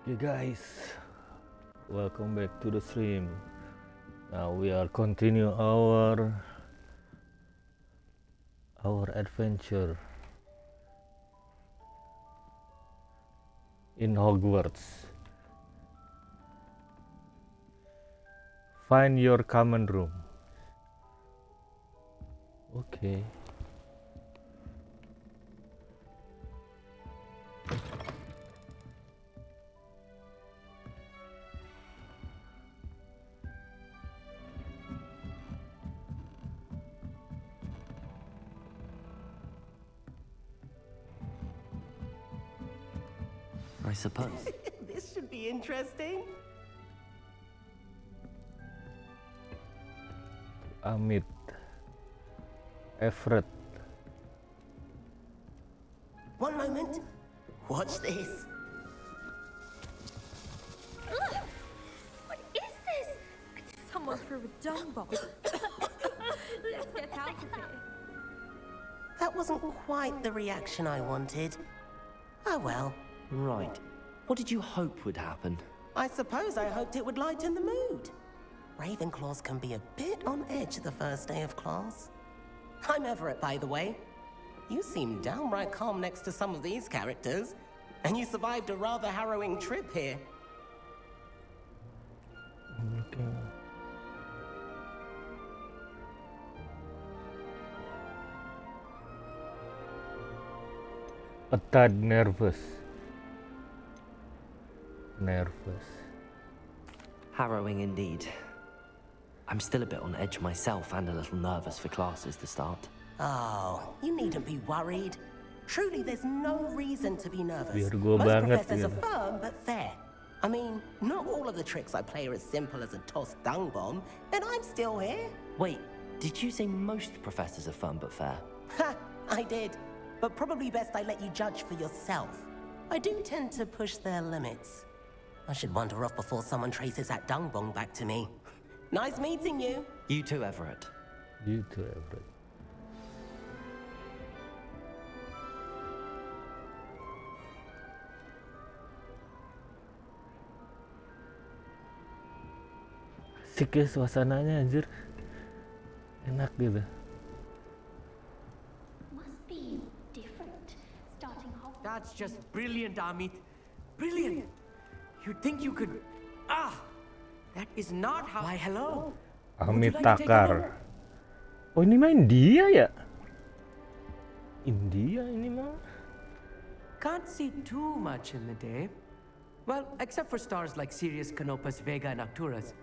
Okay guys, welcome back to the stream. Now we are continue our adventure in Hogwarts. Find your common room. Okay. I suppose. This should be interesting. Amit, Everett. One moment. Watch this. What is this? Someone threw a dung bomb. Let's get out of here. That wasn't quite the reaction I wanted. Oh well. Right. What did you hope would happen? I suppose I hoped it would lighten the mood. Ravenclaws can be a bit on edge the first day of class. I'm Everett, by the way. You seem downright calm next to some of these characters, and you survived a rather harrowing trip here. Okay. A tad nervous. Harrowing indeed. I'm still a bit on edge myself and a little nervous for classes to start. Oh, you needn't be worried. Truly, there's no reason to be nervous. Biar gua Most banget professors gitu. are firm but fair. I mean, not all of the tricks I play are as simple as a tossed dung bomb, and I'm still here. Wait, did you say most professors are firm but fair? Ha! I did. But probably best I let you judge for yourself. I do tend to push their limits. I should wander off before someone traces that dung bomb back to me. Nice meeting you. You too, Everett. You too, Everett. Asik ya suasananya anjir. Enak gitu. Must be different. Starting Hogwarts. That's just brilliant, Amit. Brilliant. You'd think you could... Ah! That is not how... Why, hello. Amit Would you like to take a Takar. look? Oh ini mah India ya? India ini mah. Can't see too much in the day. Well, except for stars like Sirius, Canopus, Vega, and Arcturus.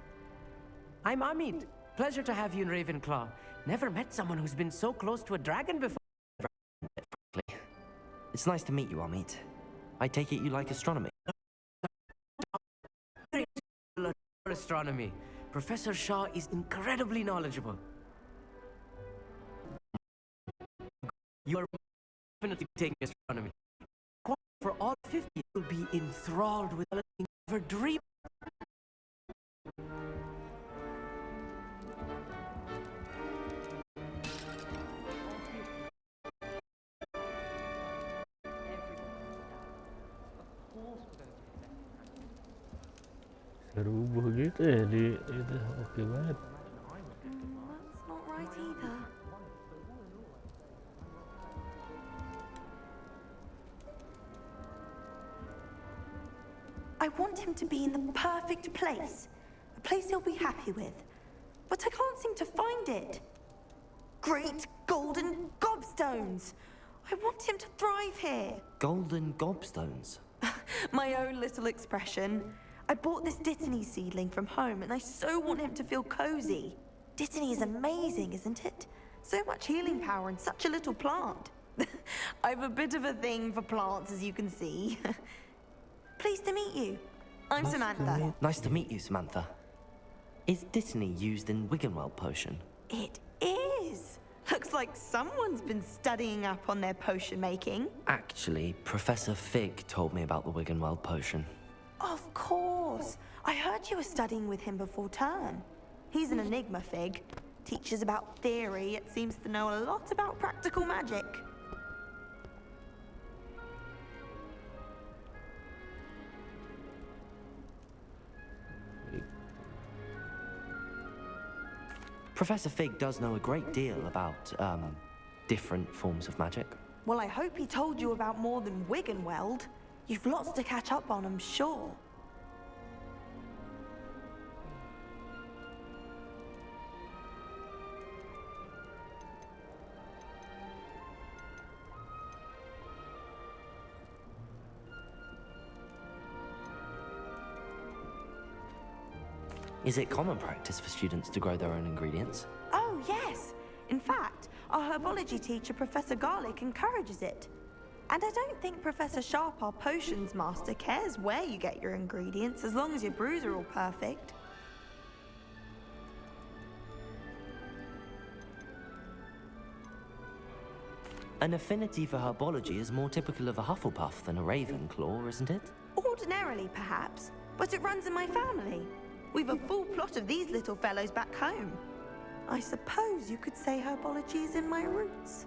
I'm Amit. Pleasure to have you in Ravenclaw. Never met someone who's been so close to a dragon before. It's nice to meet you, Amit. I take it you like astronomy. Astronomy. Professor Shaw is incredibly knowledgeable. You are definitely taking astronomy. For all 50, you'll be enthralled with anything you ever dream. Serubuh gitu ya di itu oke banget. That's not right either. I want him to be in the perfect place. A place he'll be happy with. But I can't seem to find it. Great golden gobstones! I want him to thrive here. Golden gobstones. My own little expression. I bought this Dittany seedling from home and I so want him to feel cozy. Dittany is amazing, isn't it? So much healing power in such a little plant. I've a bit of a thing for plants, as you can see. Pleased to meet you. I'm Samantha. Nice to meet you, Samantha. Is Dittany used in Wiggenweld potion? It is. Looks like someone's been studying up on their potion making. Actually, Professor Fig told me about the Wiggenweld potion. Of course. I heard you were studying with him before term. He's an enigma, Fig. Teaches about theory, yet seems to know a lot about practical magic. Professor Fig does know a great deal about, different forms of magic. Well, I hope he told you about more than Wiggenweld. You've lots to catch up on, I'm sure. Is it common practice for students to grow their own ingredients? Oh, yes. In fact, our herbology teacher, Professor Garlick, encourages it. And I don't think Professor Sharp, our potions master, cares where you get your ingredients, as long as your brews are all perfect. An affinity for herbology is more typical of a Hufflepuff than a Ravenclaw, isn't it? Ordinarily, perhaps, but it runs in my family. We've a full plot of these little fellows back home. I suppose you could say herbology is in my roots.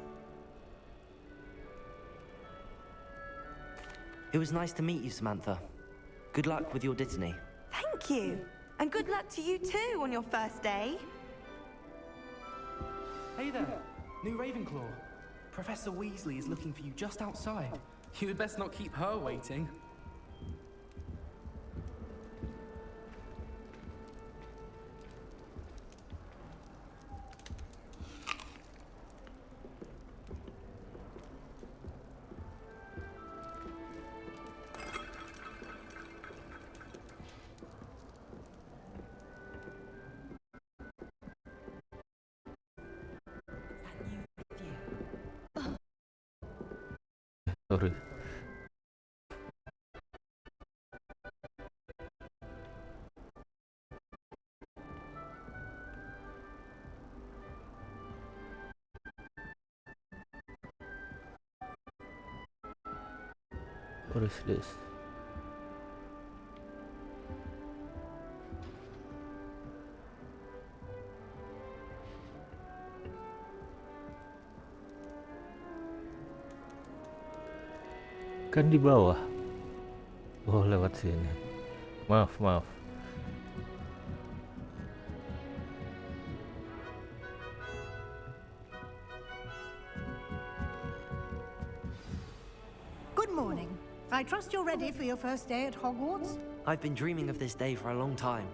It was nice to meet you, Samantha. Good luck with your Dittany. Thank you. And good luck to you too on your first day. Hey there, new Ravenclaw. Professor Weasley is looking for you just outside. You had best not keep her waiting. Sorry. What is this? Kan di bawah. Oh, lewat sini. Maaf, maaf. Good morning. I trust you're ready for your first day at Hogwarts? I've been dreaming of this day for a long time.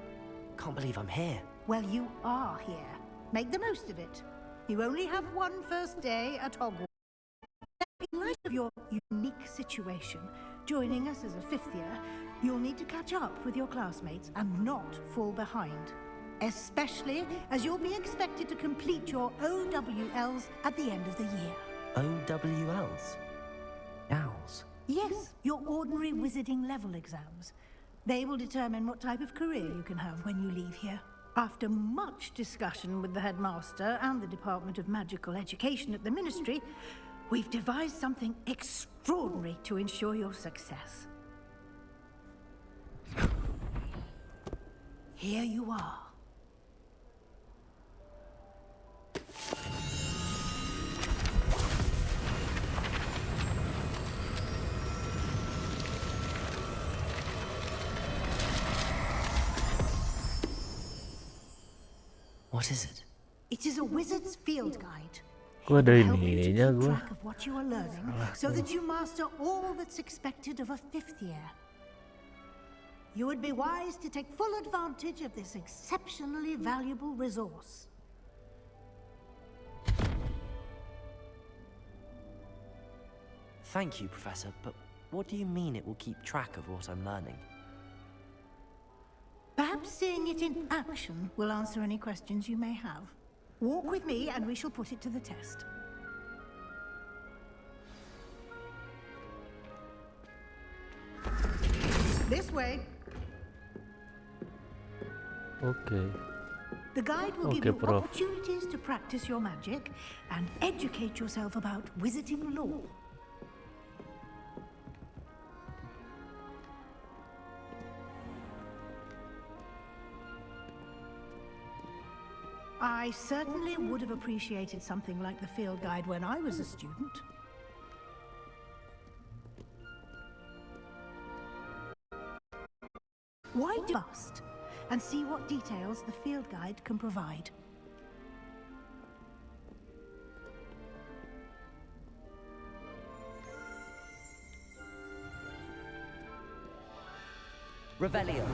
Can't believe I'm here. Well, you are here. Make the most of it. You only have one first day at Hogwarts. In light of your unique situation, joining us as a fifth year, you'll need to catch up with your classmates and not fall behind. Especially as you'll be expected to complete your OWLs at the end of the year. OWLs? Owls? Yes, your ordinary wizarding level exams. They will determine what type of career you can have when you leave here. After much discussion with the headmaster and the Department of Magical Education at the Ministry, we've devised something extraordinary to ensure your success. Here you are. What is it? It is a wizard's field guide. Kok ada It'll help you to ininya keep gue? track of what you are learning so that you master all that's expected of a fifth year. You would be wise to take full advantage of this exceptionally valuable resource. Thank you, Professor, but what do you mean it will keep track of what I'm learning? Perhaps seeing it in action will answer any questions you may have. Walk with me and we shall put it to the test. This way. Okay. The guide will give Okay, you Prof. opportunities to practice your magic and educate yourself about wizarding lore. I certainly would have appreciated something like the field guide when I was a student. Why do you must and see what details the field guide can provide? Revelio.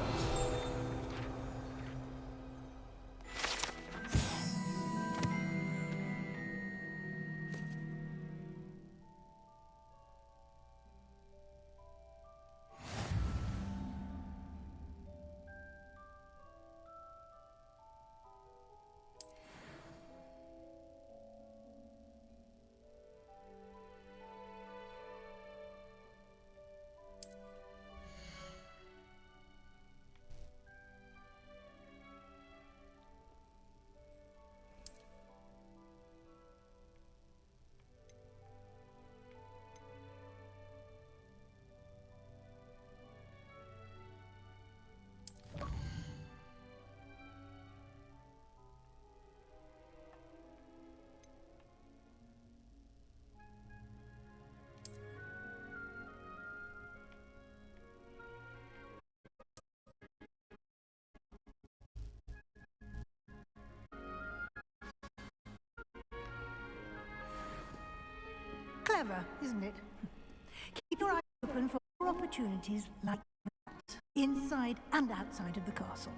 Clever, isn't it? Keep your eyes open for more opportunities like that, inside and outside of the castle.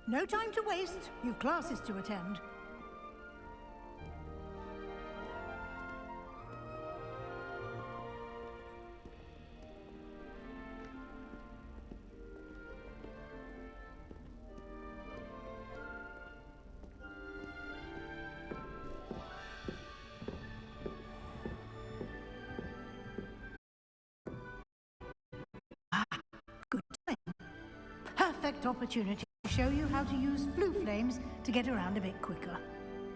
No time to waste. You've classes to attend. Good time. Perfect opportunity to show you how to use flue flames to get around a bit quicker.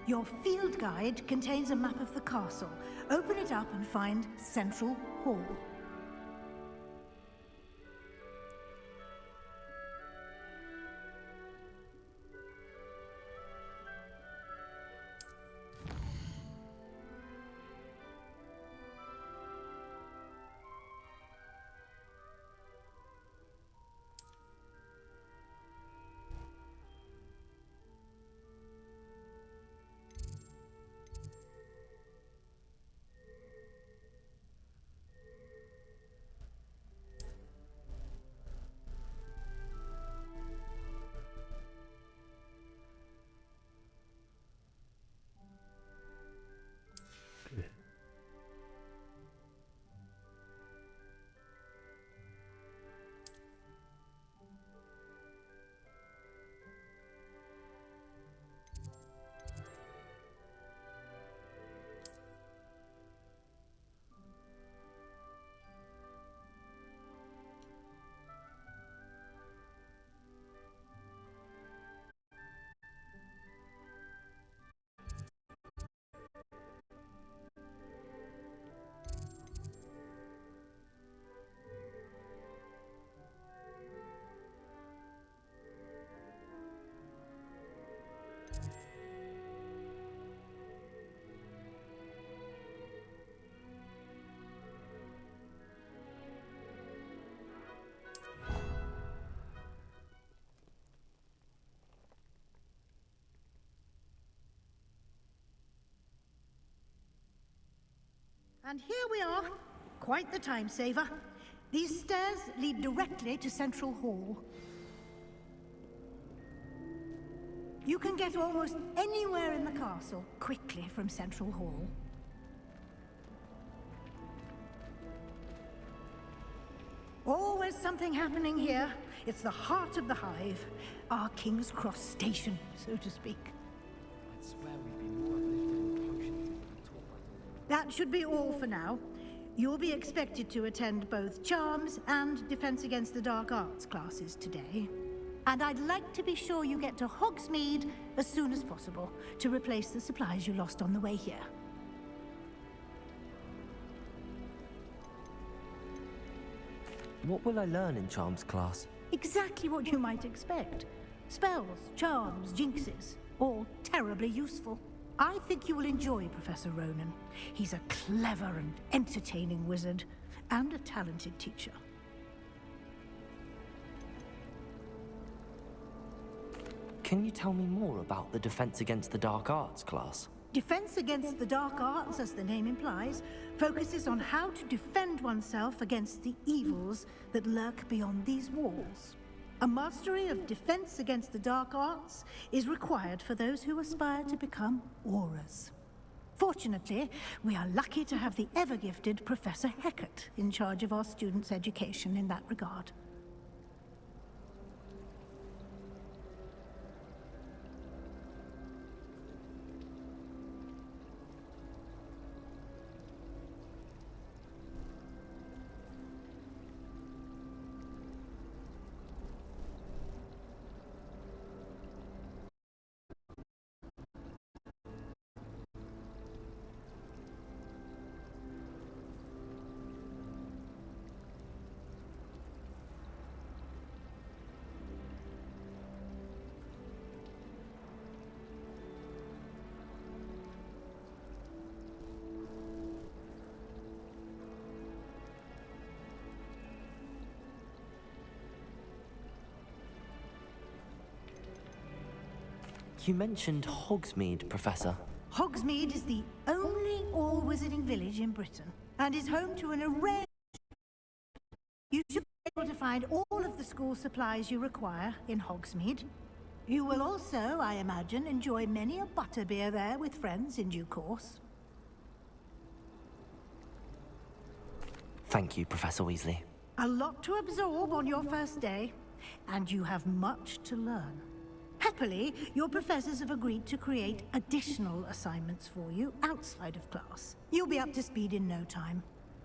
Your field guide contains a map of the castle. Open it up and find Central Hall. And here we are. Quite the time saver. These stairs lead directly to Central Hall. You can get almost anywhere in the castle quickly from Central Hall. Always something happening here. It's the heart of the hive. Our King's Cross station, so to speak. I swear we'd be more uplifted in potions if we could talk like that. That should be all for now. You'll be expected to attend both Charms and Defense Against the Dark Arts classes today. And I'd like to be sure you get to Hogsmeade as soon as possible to replace the supplies you lost on the way here. What will I learn in Charms class? Exactly what you might expect. Spells, charms, jinxes, all terribly useful. I think you will enjoy Professor Ronan. He's a clever and entertaining wizard, and a talented Can you tell me more about the Defense Against the Dark Arts class? Defense Against the Dark Arts, as the name implies, focuses on how to defend oneself against the evils that lurk beyond these walls. A mastery of Defense Against the Dark Arts is required for those who aspire to become Aurors. Fortunately, we are lucky to have the ever-gifted Professor Hecat in charge of our students' education in that regard. You mentioned Hogsmeade, Professor. Hogsmeade is the only all-wizarding village in Britain, and is home to an array. You should be able to find all of the school supplies you require in Hogsmeade. You will also, I imagine, enjoy many a butterbeer there with friends in due course. Thank you, Professor Weasley. A lot to absorb on your first day, and you have much to learn. Happily, your professors have agreed to create additional assignments for you outside of class. You'll be up to speed in no time.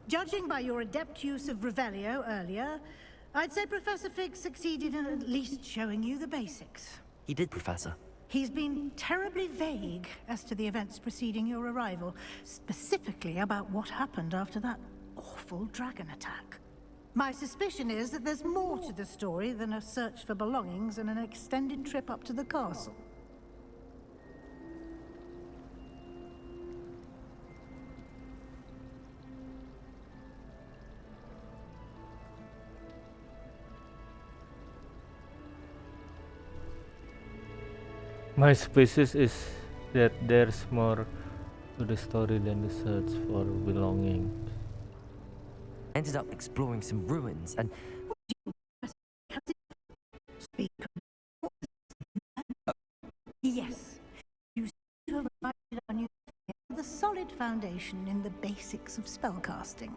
Judging by your adept use of Revelio earlier, I'd say Professor Fig succeeded in at least showing you the basics. He did, Professor. He's been terribly vague as to the events preceding your arrival, specifically about what happened after that awful dragon attack. My suspicion is that there's more to the story than a search for belongings and an extended trip up to the castle. My suspicion is that there's more to the story than the search for belonging. Ended up exploring some ruins and... Yes, you seem to have provided our new the solid foundation in the basics of spellcasting.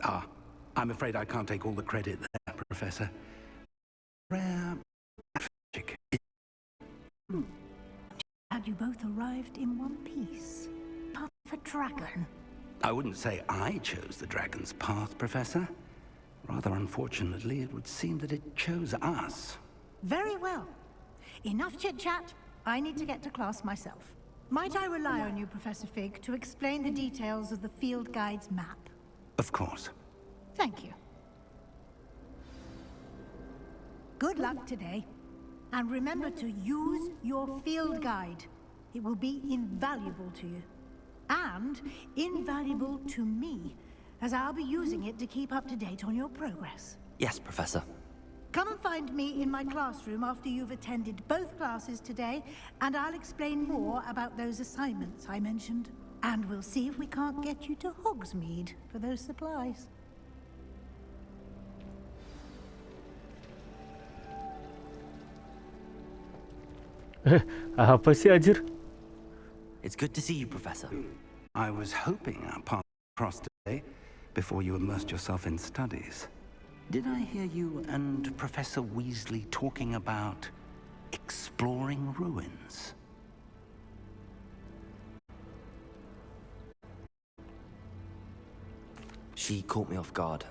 Ah, I'm afraid I can't take all the credit there, Professor. Rare magic. Had you both arrived in one piece? Path of a dragon. I wouldn't say I chose the dragon's path, Professor. Rather unfortunately, it would seem that it chose us. Very well. Enough chit-chat. I need to get to class myself. Might I rely on you, Professor Fig, to explain the details of the field guide's map? Of course. Thank you. Good luck today. And remember to use your field guide. It will be invaluable to you. And invaluable to me, as I'll be using it to keep up to date on your progress. Yes, Professor. Come and find me in my classroom after you've attended both classes today, and I'll explain more about those assignments I mentioned. And we'll see if we can't get you to Hogsmeade for those supplies. Apa sih Ajir? It's good to see you, Professor. I was hoping our paths crossed today before you immersed yourself in studies. Did I hear you and Professor Weasley talking about exploring ruins? She caught me off guard.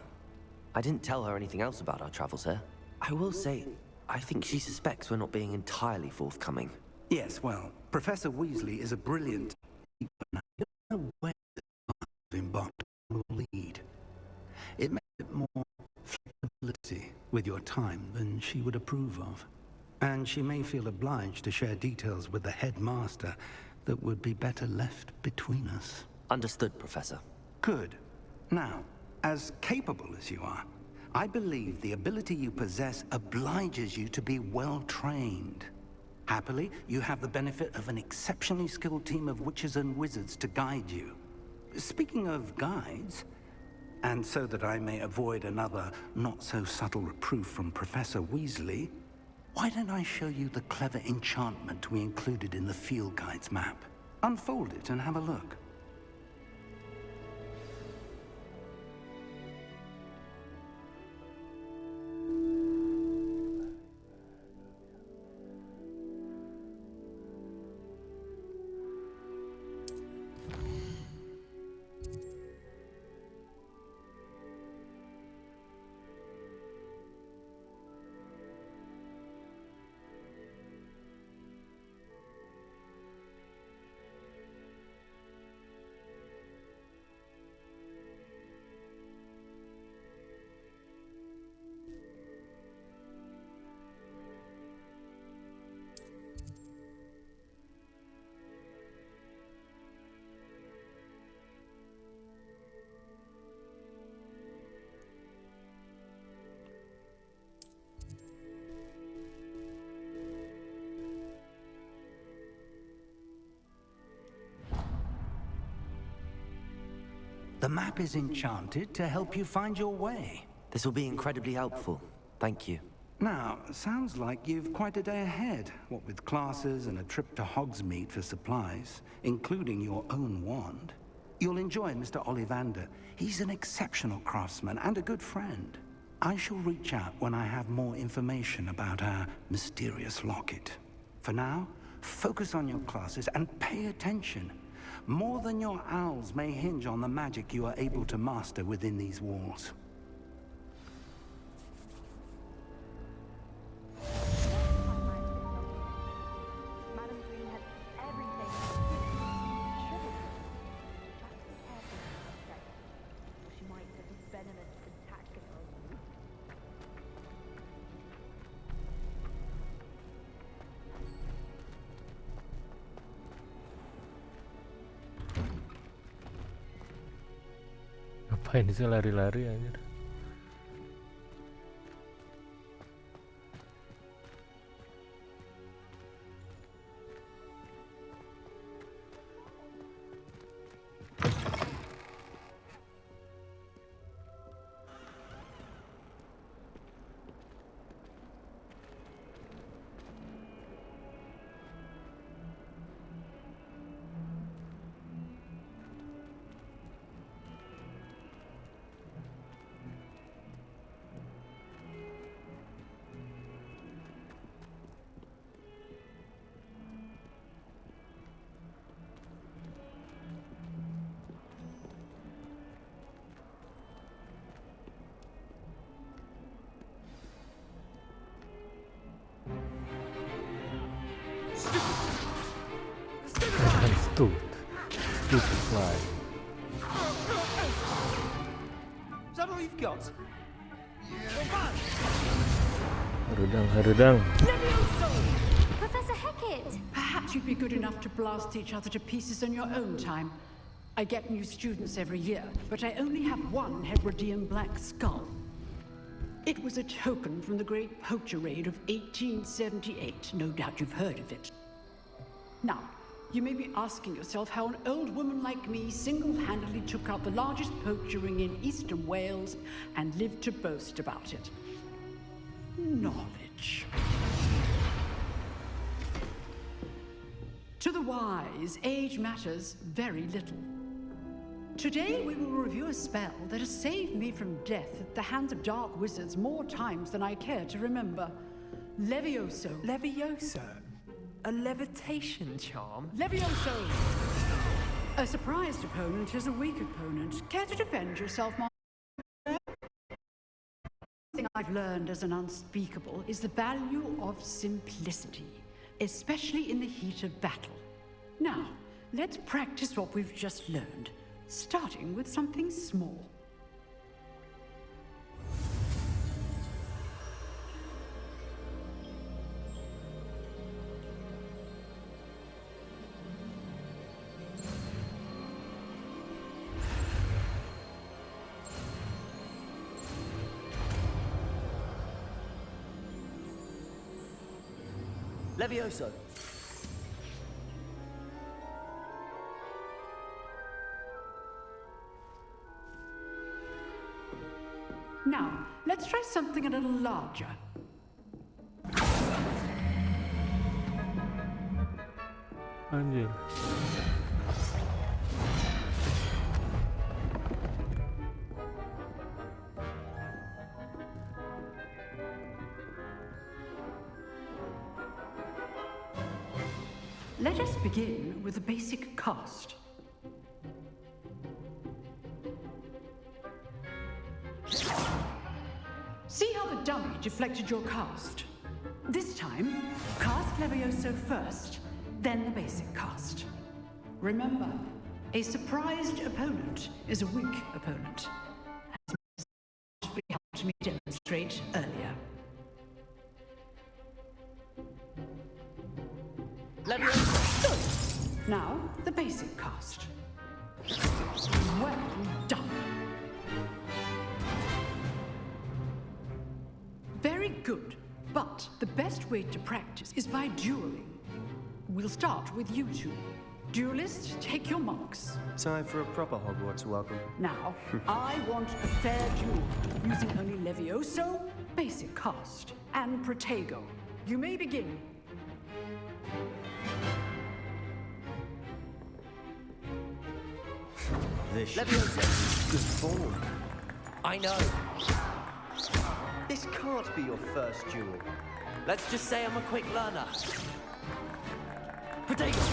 I didn't tell her anything else about our travels here. I will say, I think she suspects we're not being entirely forthcoming. Yes, well, Professor Weasley is a brilliant teacher, and I don't know where the path of embarked will lead. It makes it more flexibility with your time than she would approve of. And she may feel obliged to share details with the headmaster that would be better left between us. Understood, Professor. Good. Now, as capable as you are, I believe the ability you possess obliges you to be well trained. Happily, you have the benefit of an exceptionally skilled team of witches and wizards to guide you. Speaking of guides, and so that I may avoid another not-so-subtle reproof from Professor Weasley, why don't I show you the clever enchantment we included in the field guide's map? Unfold it and have a look. The map is enchanted to help you find your way. This will be incredibly helpful. Thank you. Now, sounds like you've quite a day ahead, what with classes and a trip to Hogsmeade for supplies, including your own wand. You'll enjoy Mr. Ollivander. He's an exceptional craftsman and a good friend. I shall reach out when I have more information about our mysterious locket. For now, focus on your classes and pay attention. More than your owls may hinge on the magic you are able to master within these walls. Ngapain sih lari-lari anjir? Stupid fly. Is that all you've got? Harudang. Professor Hecat! Perhaps you'd be good enough to blast each other to pieces in your own time. I get new students every year, but I only have one Hebridean black skull. It was a token from the Great Poacher Raid of 1878. No doubt you've heard of it. Now, you may be asking yourself how an old woman like me single-handedly took out the largest poacher ring in eastern Wales and lived to boast about it. Knowledge. To the wise, age matters very little. Today we will review a spell that has saved me from death at the hands of dark wizards more times than I care to remember. Levioso. Levioso? A levitation charm? Levioso! A surprised opponent is a weak opponent. Care to defend yourself, Mark? The thing I've learned as an unspeakable is the value of simplicity, especially in the heat of battle. Now, let's practice what we've just learned, starting with something small. Levioso! Now, let's try something a little larger. Anjir. Let us begin with the basic cast. See how the dummy deflected your cast? This time, cast Levioso first, then the basic cast. Remember, a surprised opponent is a weak opponent, as Mr. helped me demonstrate earlier. Levioso! Now, the basic cast. Well done. Very good, but the best way to practice is by dueling. We'll start with you two. Duelists, take your marks. Time for a proper Hogwarts welcome. Now, I want a fair duel, using only Levioso, basic cast, and Protego. You may begin. This Levioso! good form. I know. This can't be your first duel. Let's just say I'm a quick learner. Protego!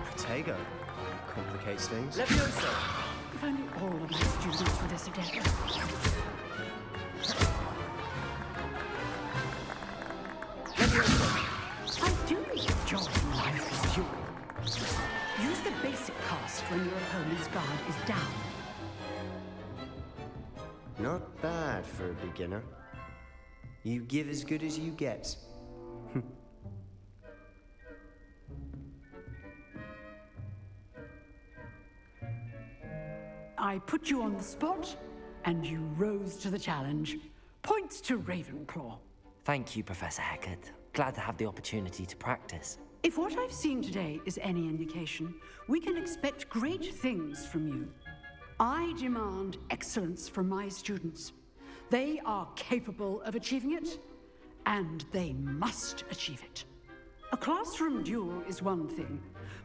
Protego complicates things. Levioso! If only all of my students were this adept. I do enjoy life duel. Use the basic cast when your opponent's guard is down. Not bad for a beginner. You give as good as you get. I put you on the spot, and you rose to the challenge. Points to Ravenclaw. Thank you, Professor Hecat. Glad to have the opportunity to practice. If what I've seen today is any indication, we can expect great things from you. I demand excellence from my students. They are capable of achieving it, and they must achieve it. A classroom duel is one thing,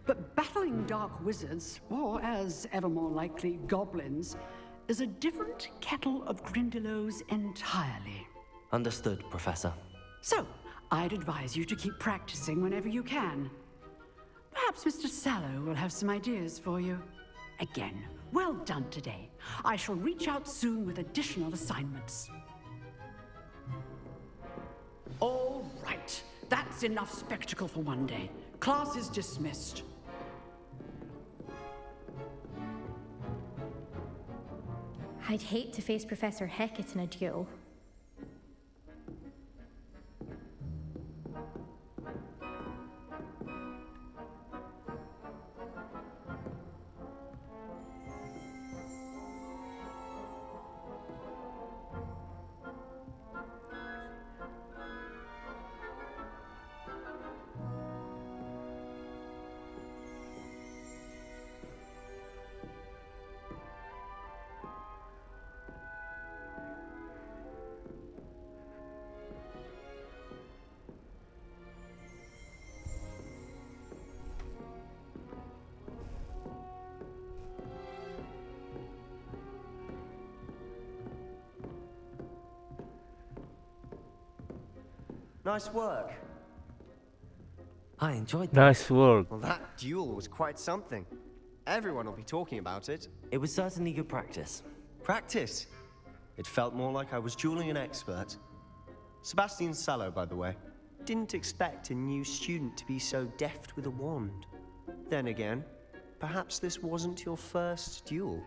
but battling dark wizards, or as ever more likely, goblins, is a different kettle of Grindylows entirely. Understood, Professor. So, I'd advise you to keep practicing whenever you can. Perhaps Mr. Sallow will have some ideas for you. Again, well done today. I shall reach out soon with additional assignments. All right, that's enough spectacle for one day. Class is dismissed. I'd hate to face Professor Hecat in a duel. Nice work. I enjoyed that. Nice work. Well, that duel was quite something. Everyone will be talking about it. It was certainly good practice. Practice. It felt more like I was dueling an expert. Sebastian Sallow, by the way. Didn't expect a new student to be so deft with a wand. Then again, perhaps this wasn't your first duel.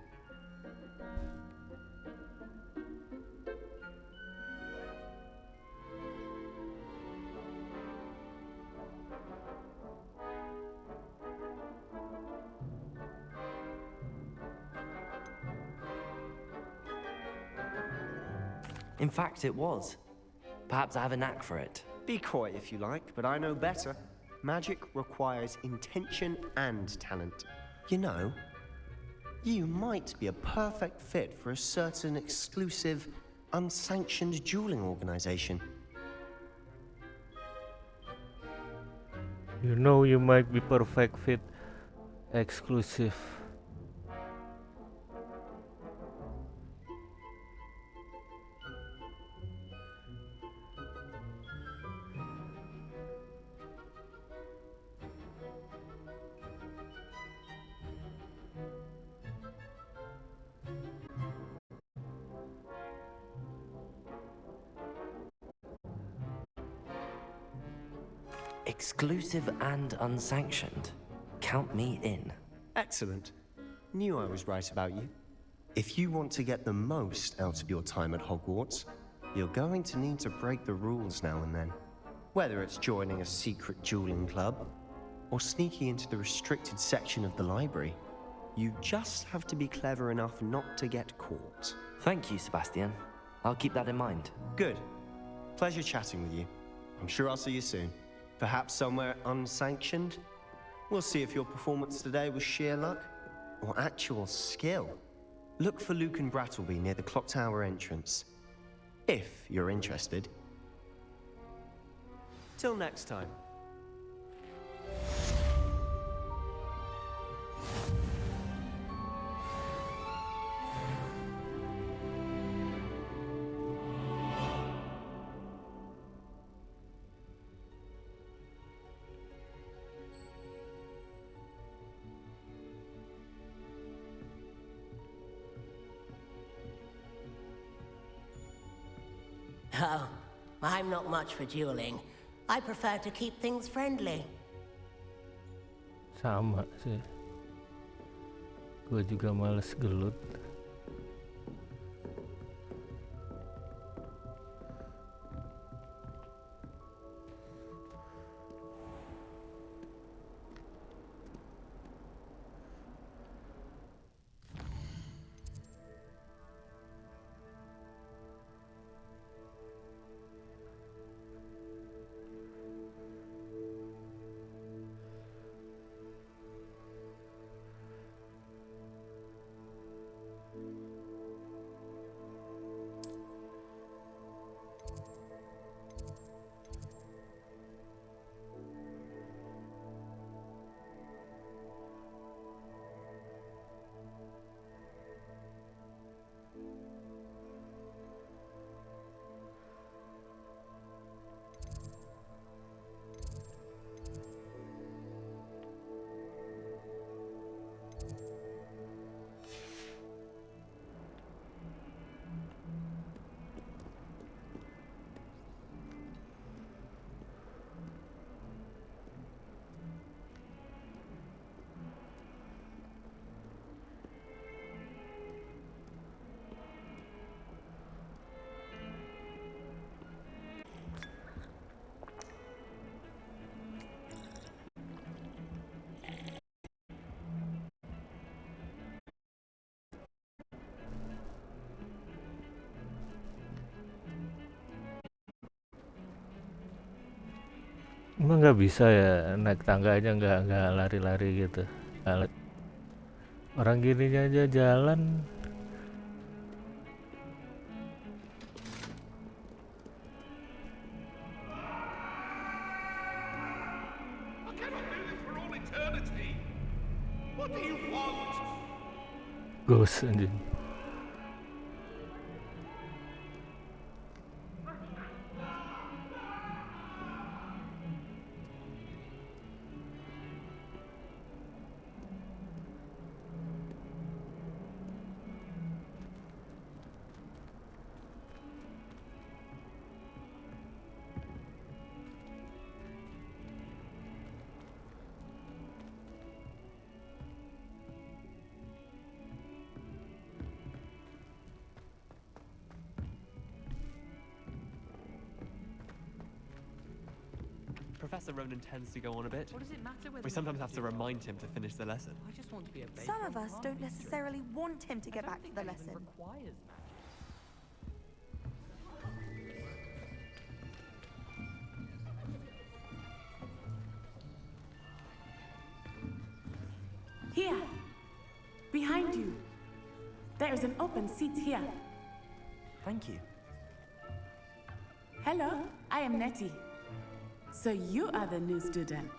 In fact, it was. Perhaps I have a knack for it. Be coy if you like, but I know better. Magic requires intention and talent. You know, you might be a perfect fit for a certain exclusive, unsanctioned dueling organization. You know, you might be perfect fit, exclusive. Exclusive and unsanctioned. Count me in. Excellent. Knew I was right about you. If you want to get the most out of your time at Hogwarts, you're going to need to break the rules now and then. Whether it's joining a secret dueling club, or sneaking into the restricted section of the library, you just have to be clever enough not to get caught. Thank you, Sebastian. I'll keep that in mind. Good. Pleasure chatting with you. I'm sure I'll see you soon. Perhaps somewhere unsanctioned? We'll see if your performance today was sheer luck or actual skill. Look for Luke and Brattleby near the clock tower entrance, if you're interested. Till next time. Oh, I'm not much for dueling. I prefer to keep things friendly. Sama sih. Gue juga males gelut. Emang nggak bisa ya naik tangga aja nggak lari-lari gitu. Orang gininya aja jalan. Ghost anjing. Professor Ronan tends to go on a bit. What does it matter whether We sometimes have to remind him to finish the lesson. I just want to be a baker. Some of us don't necessarily want him to get back to the lesson. Requires magic. Here. Behind you. There is an open seat here. Thank you. Hello, I am Nettie. So you are the new student.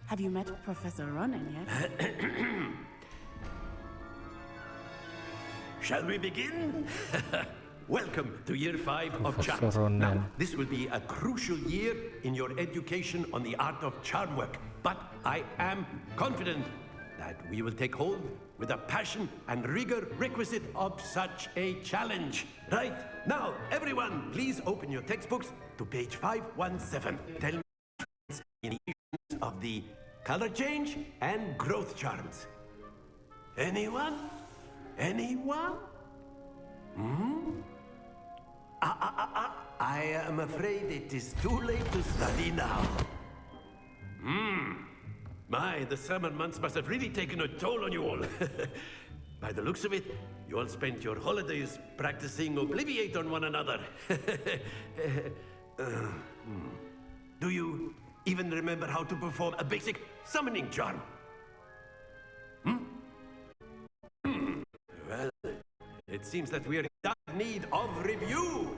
Have you met Professor Ronan yet? Shall we begin? Welcome to year 5 of Professor charms. Ronan. Now, this will be a crucial year in your education on the art of charm work. But I am confident that we will take hold with the passion and rigor requisite of such a challenge. Right, now, everyone, please open your textbooks to page 517. Tell me the issues of the color change and growth charms. Anyone? Anyone? I am afraid it is too late to study now. My, the summer months must have really taken a toll on you all. By the looks of it, you all spent your holidays practicing Obliviate on one another. Do you even remember how to perform a basic summoning charm? Well, it seems that we are in dire need of review.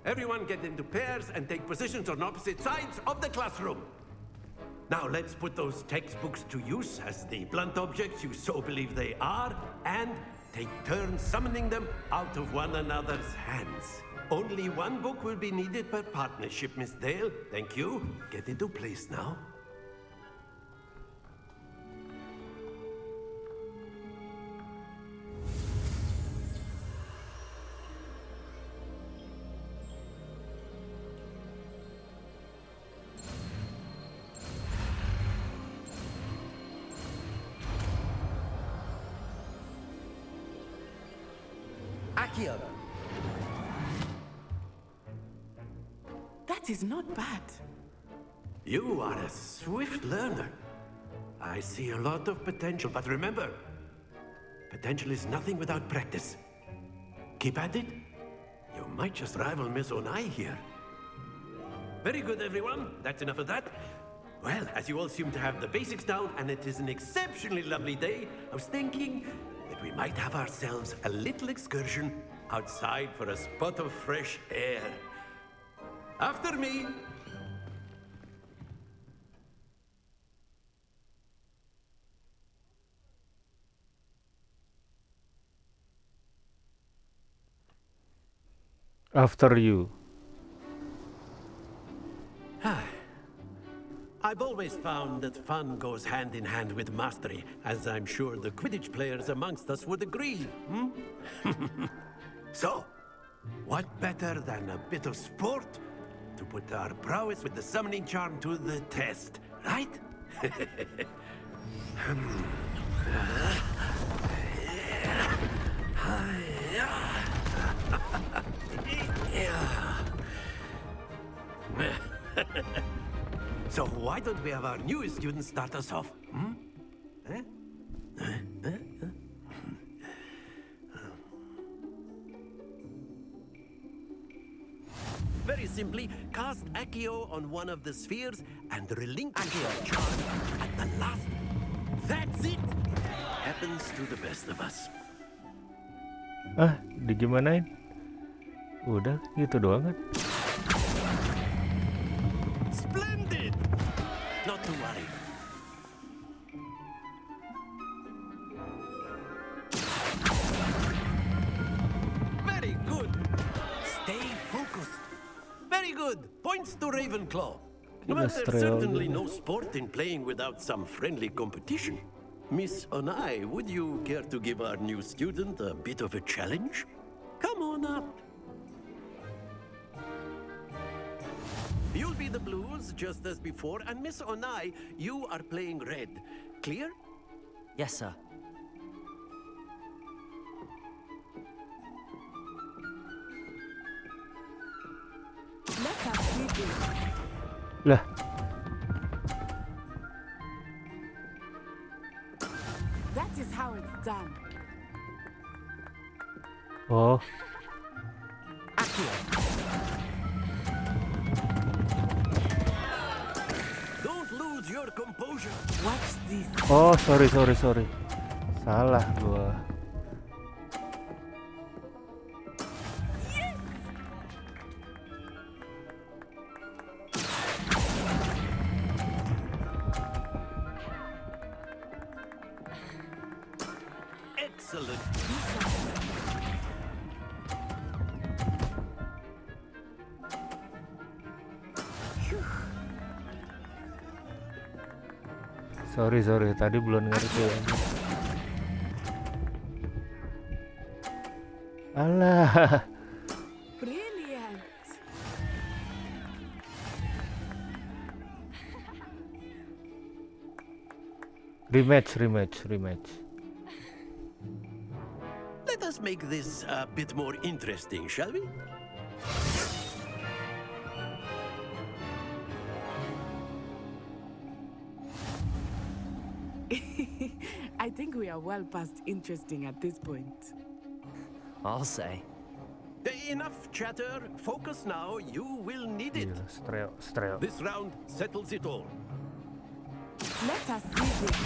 Everyone get into pairs and take positions on opposite sides of the classroom. Now let's put those textbooks to use as the blunt objects you so believe they are, and take turns summoning them out of one another's hands. Only one book will be needed per partnership, Miss Dale. Thank you. Get into place now. Accio. That is not bad. You are a swift learner. I see a lot of potential, but remember, potential is nothing without practice. Keep at it. You might just rival Miss Onai here. Very good, everyone. That's enough of that. Well, as you all seem to have the basics down, and it is an exceptionally lovely day, I was thinking that we might have ourselves a little excursion outside for a spot of fresh air. After me. After you. I've always found that fun goes hand in hand with mastery, as I'm sure the Quidditch players amongst us would agree. So, what better than a bit of sport to put our prowess with the summoning charm to the test, right? So why don't we have our newest student start us off? Very simply, cast Accio on one of the spheres and relinquish the charm at the last. That's it! Happens to the best of us. Ah, digimanain? Udah, gitu doang kan? Splendid! Not to worry. Very good. Stay focused. Very good. Points to Ravenclaw. Well, there's certainly no sport in playing without some friendly competition. Miss Onai, would you care to give our new student a bit of a challenge? Come on up. You'll be the blues, just as before, and Miss Onai, you are playing red. Clear? Yes, sir. Let us begin. Lah, That is how it's done. oh, Don't lose your composure. Watch this. Oh, sorry. Salah gua. Excellent. Sorry, tadi belum ngerti. Alah. Brilliant. Rematch. Let us make this a bit more interesting, shall we? I think we are well past interesting at this point. I'll say. Enough chatter. Focus now. You will need it. Strel. This round settles it all. Let us see this.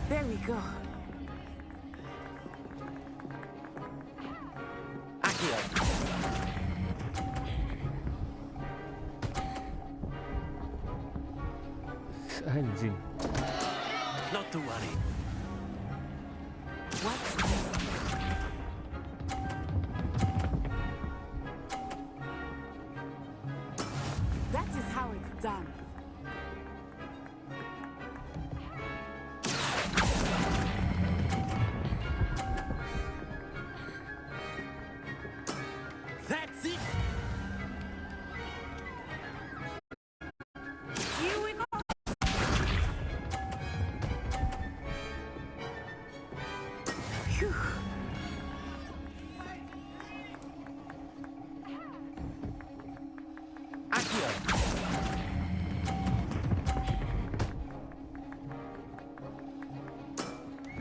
There we go. Accio. Anjing. Not to worry. Watch this. That is how it's done. That's it. Here we go. Phew. Accio.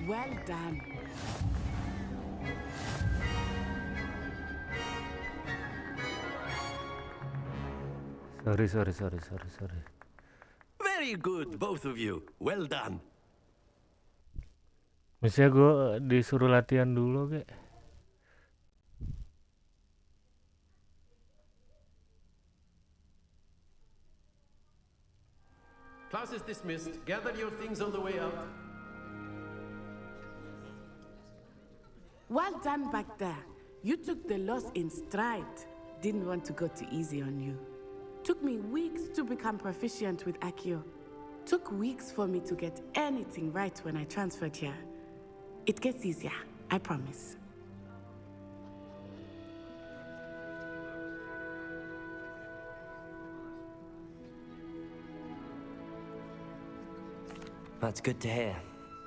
Well done. Sorry. Very good, both of you. Well done. Misalnya gue disuruh latihan dulu, kek. Class is dismissed. Gather your things on the way out. Well done back there. You took the loss in stride. Didn't want to go too easy on you. Took me weeks to become proficient with Accio. Took weeks for me to get anything right when I transferred here. It gets easier, I promise. That's good to hear.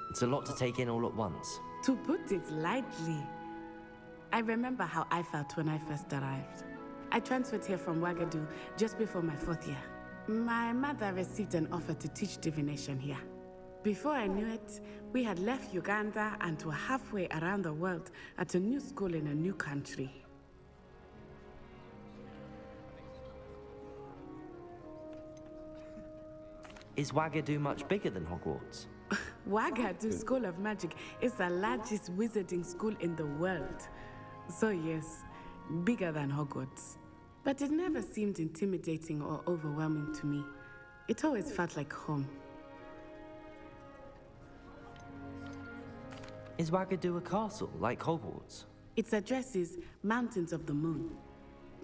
It's a lot to take in all at once. To put it lightly, I remember how I felt when I first arrived. I transferred here from Wagadu just before my 4th year. My mother received an offer to teach divination here. Before I knew it, we had left Uganda and were halfway around the world at a new school in a new country. Is Wagadu much bigger than Hogwarts? Wagadu School of Magic is the largest wizarding school in the world. So yes, bigger than Hogwarts. But it never seemed intimidating or overwhelming to me. It always felt like home. Is Wagadu a castle, like Hogwarts? Its address is Mountains of the Moon.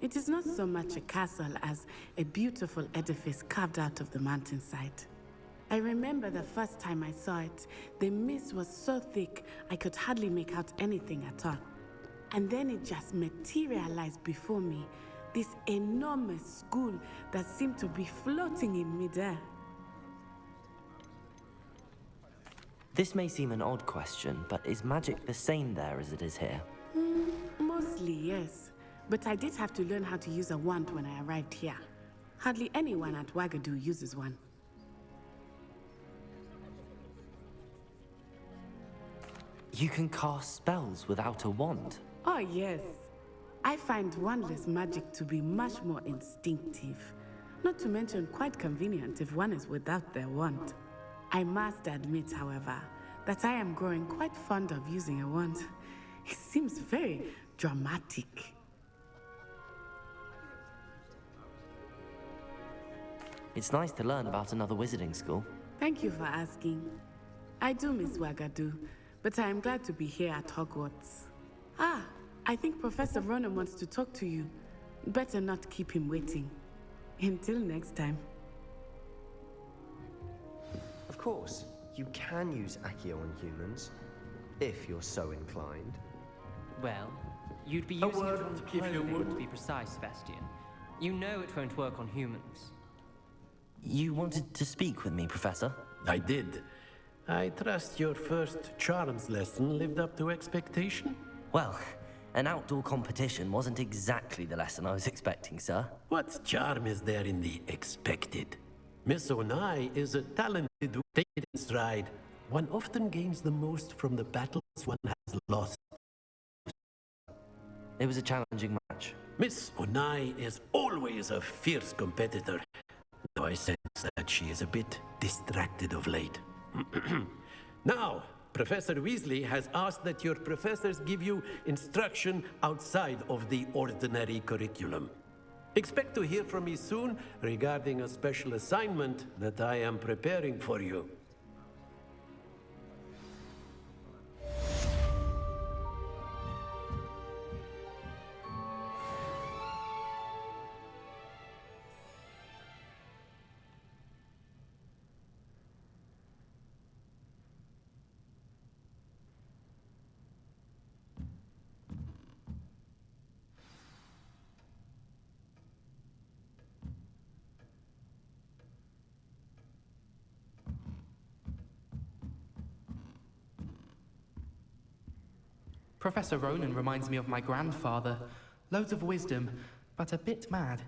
It is not so much a castle as a beautiful edifice carved out of the mountainside. I remember the first time I saw it, the mist was so thick I could hardly make out anything at all. And then it just materialized before me, this enormous school that seemed to be floating in midair. This may seem an odd question, but is magic the same there as it is here? Mostly, yes. But I did have to learn how to use a wand when I arrived here. Hardly anyone at Wagadu uses one. You can cast spells without a wand? Oh, yes. I find wandless magic to be much more instinctive, not to mention quite convenient if one is without their wand. I must admit, however, that I am growing quite fond of using a wand. It seems very dramatic. It's nice to learn about another wizarding school. Thank you for asking. I do miss Wagadu, but I am glad to be here at Hogwarts. Ah, I think Professor Ronan wants to talk to you. Better not keep him waiting. Until next time. Of course, you can use Accio on humans, if you're so inclined. Well, you'd be A using it word, on if you clothing, would. to be precise, Sebastian. You know it won't work on humans. You wanted to speak with me, Professor? I did. I trust your first charms lesson lived up to expectation? Well, an outdoor competition wasn't exactly the lesson I was expecting, sir. What charm is there in the expected? Miss Onai is a talented who take it in stride. One often gains the most from the battles one has lost. It was a challenging match. Miss Onai is always a fierce competitor, though I sense that she is a bit distracted of late. Now, Professor Weasley has asked that your professors give you instruction outside of the ordinary curriculum. Expect to hear from me soon regarding a special assignment that I am preparing for you. Professor Ronan reminds me of my grandfather. Loads of wisdom, but a bit mad.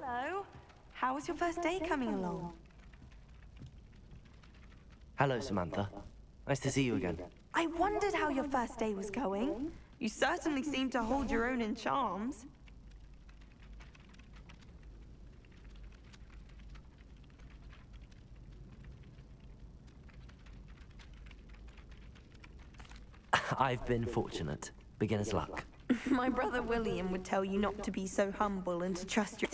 Hello. How was your first day coming along? Hello, Samantha. Nice to see you again. I wondered how your first day was going. You certainly seem to hold your own in charms. I've been fortunate. Beginner's luck. My brother William would tell you not to be so humble and to trust your...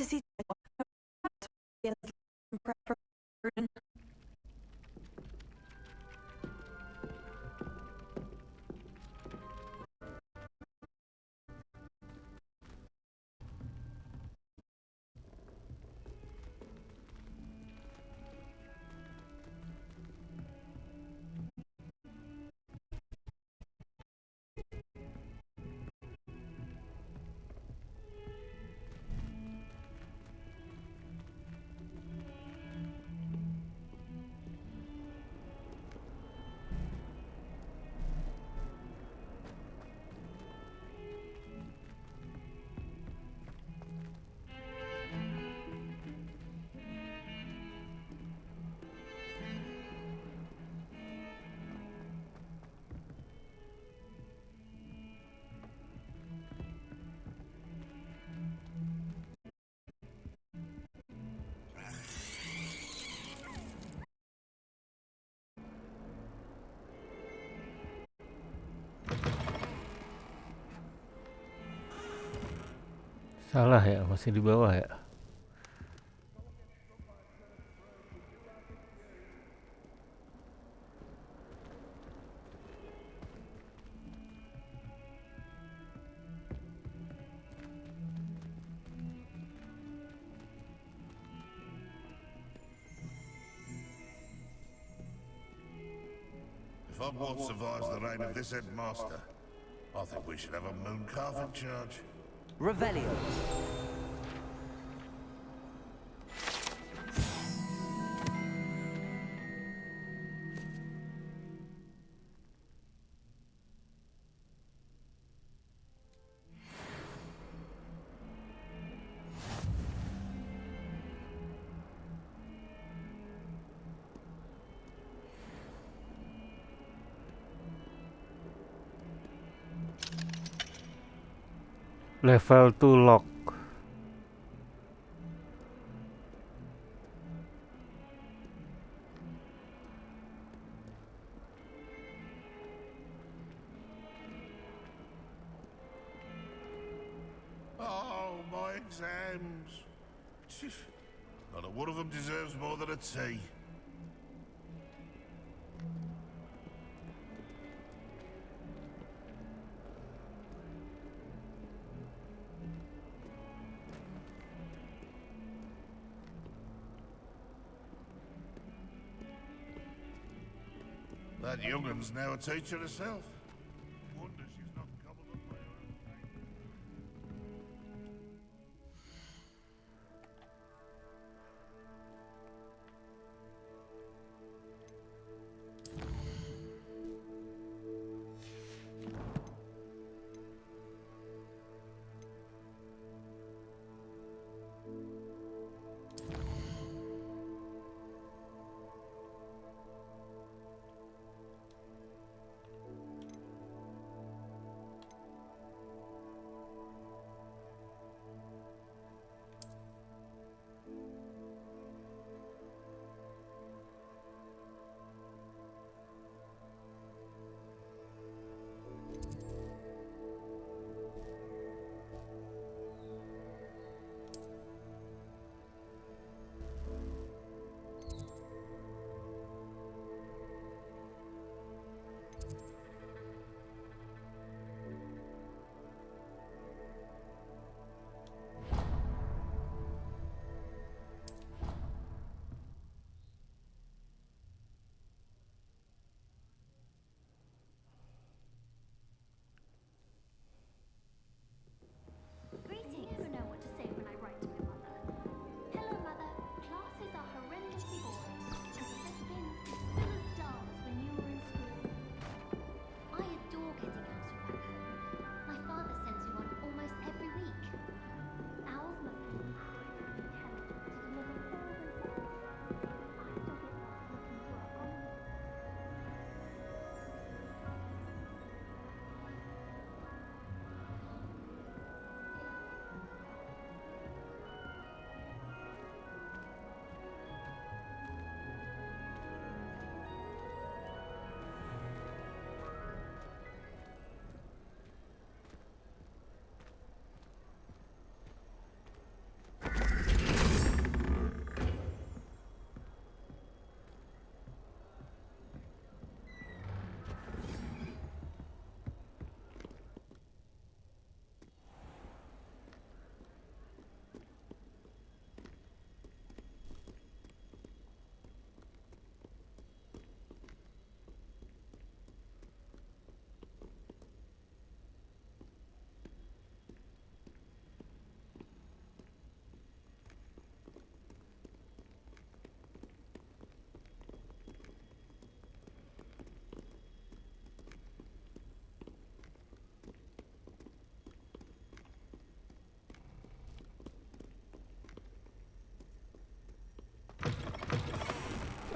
Salah ya, masih di bawah ya. If Hogwarts survives the reign of this headmaster, I think we should have a moon calf in charge. Revelio. Level 2 lock. Oh, my exams. Not a one of them deserves more than a tea. That young'un's now a teacher herself. Wonder she's not gobbled up by her own fate. Greetings. I never know what to say when I write to my mother. Hello, Mother. Classes are horrendously boring, and Professor Binns is still as dull as when you were in school. I adore getting owls from back home. My father sends me one almost every week. Owls must be incredibly intelligent to deliver forward messages. I still get lost looking for a common.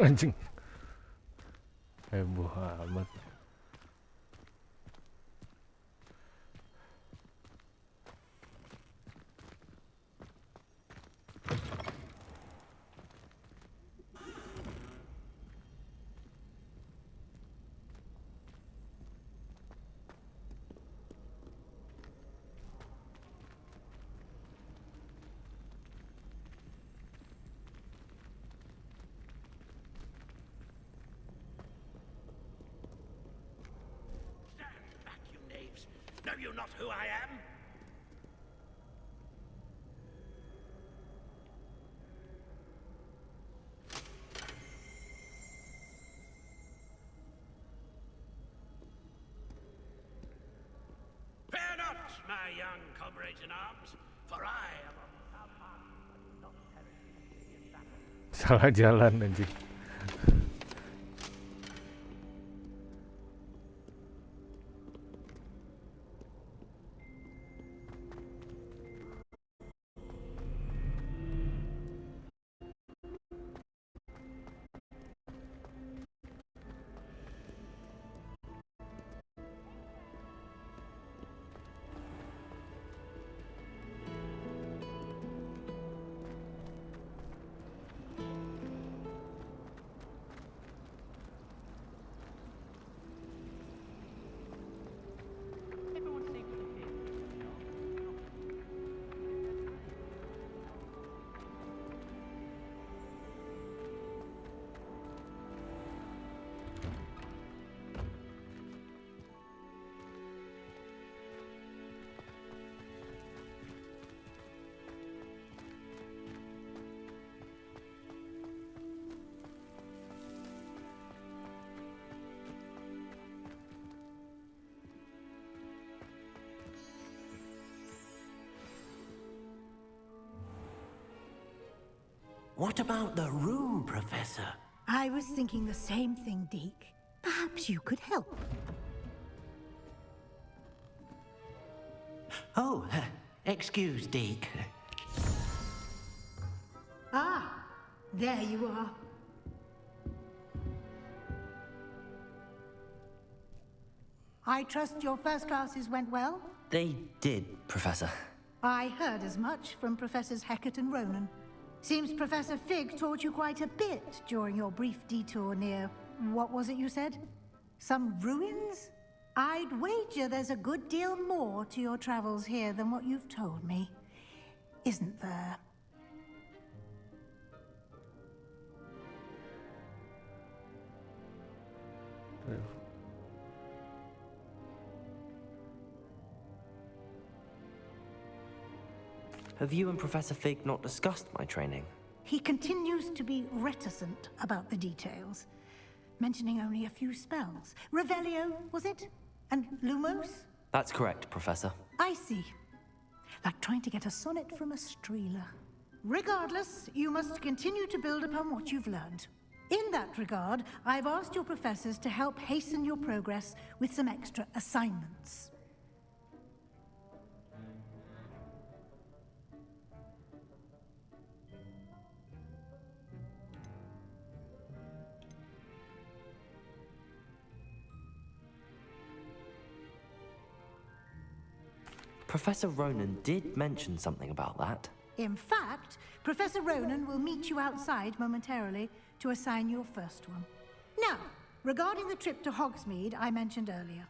Anjing. Heboh amat. not who I am? Fear not, my young comrades in arms, for I am on the south path and not perish in battle. Salah jalan anjing. What about the room, Professor? I was thinking the same thing, Deke. Perhaps you could help. Oh, excuse, Deke. Ah, there you are. I trust your first classes went well? They did, Professor. I heard as much from Professors Hecat and Ronan. Seems Professor Fig taught you quite a bit during your brief detour near... what was it you said? Some ruins? I'd wager there's a good deal more to your travels here than what you've told me. Isn't there? Have you and Professor Fig not discussed my training? He continues to be reticent about the details, mentioning only a few spells. Revelio, was it? And Lumos? That's correct, Professor. I see. Like trying to get a sonnet from a streeler. Regardless, you must continue to build upon what you've learned. In that regard, I've asked your professors to help hasten your progress with some extra assignments. Professor Ronan did mention something about that. In fact, Professor Ronan will meet you outside momentarily to assign your first one. Now, regarding the trip to Hogsmeade I mentioned earlier,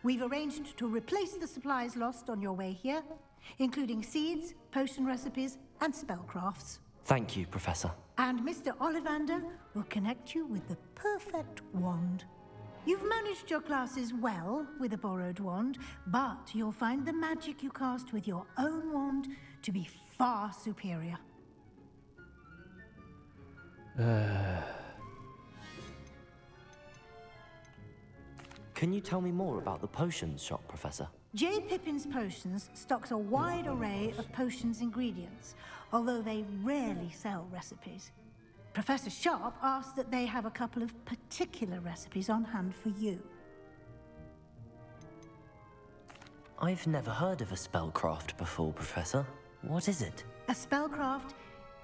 we've arranged to replace the supplies lost on your way here, including seeds, potion recipes, and spellcrafts. Thank you, Professor. And Mr. Ollivander will connect you with the perfect wand. You've managed your classes well with a borrowed wand, but you'll find the magic you cast with your own wand to be far superior. Can you tell me more about the potions shop, Professor? J. Pippin's Potions stocks a wide array of potions ingredients, although they rarely sell recipes. Professor Sharp asked that they have a couple of particular recipes on hand for you. I've never heard of a spellcraft before, Professor. What is it? A spellcraft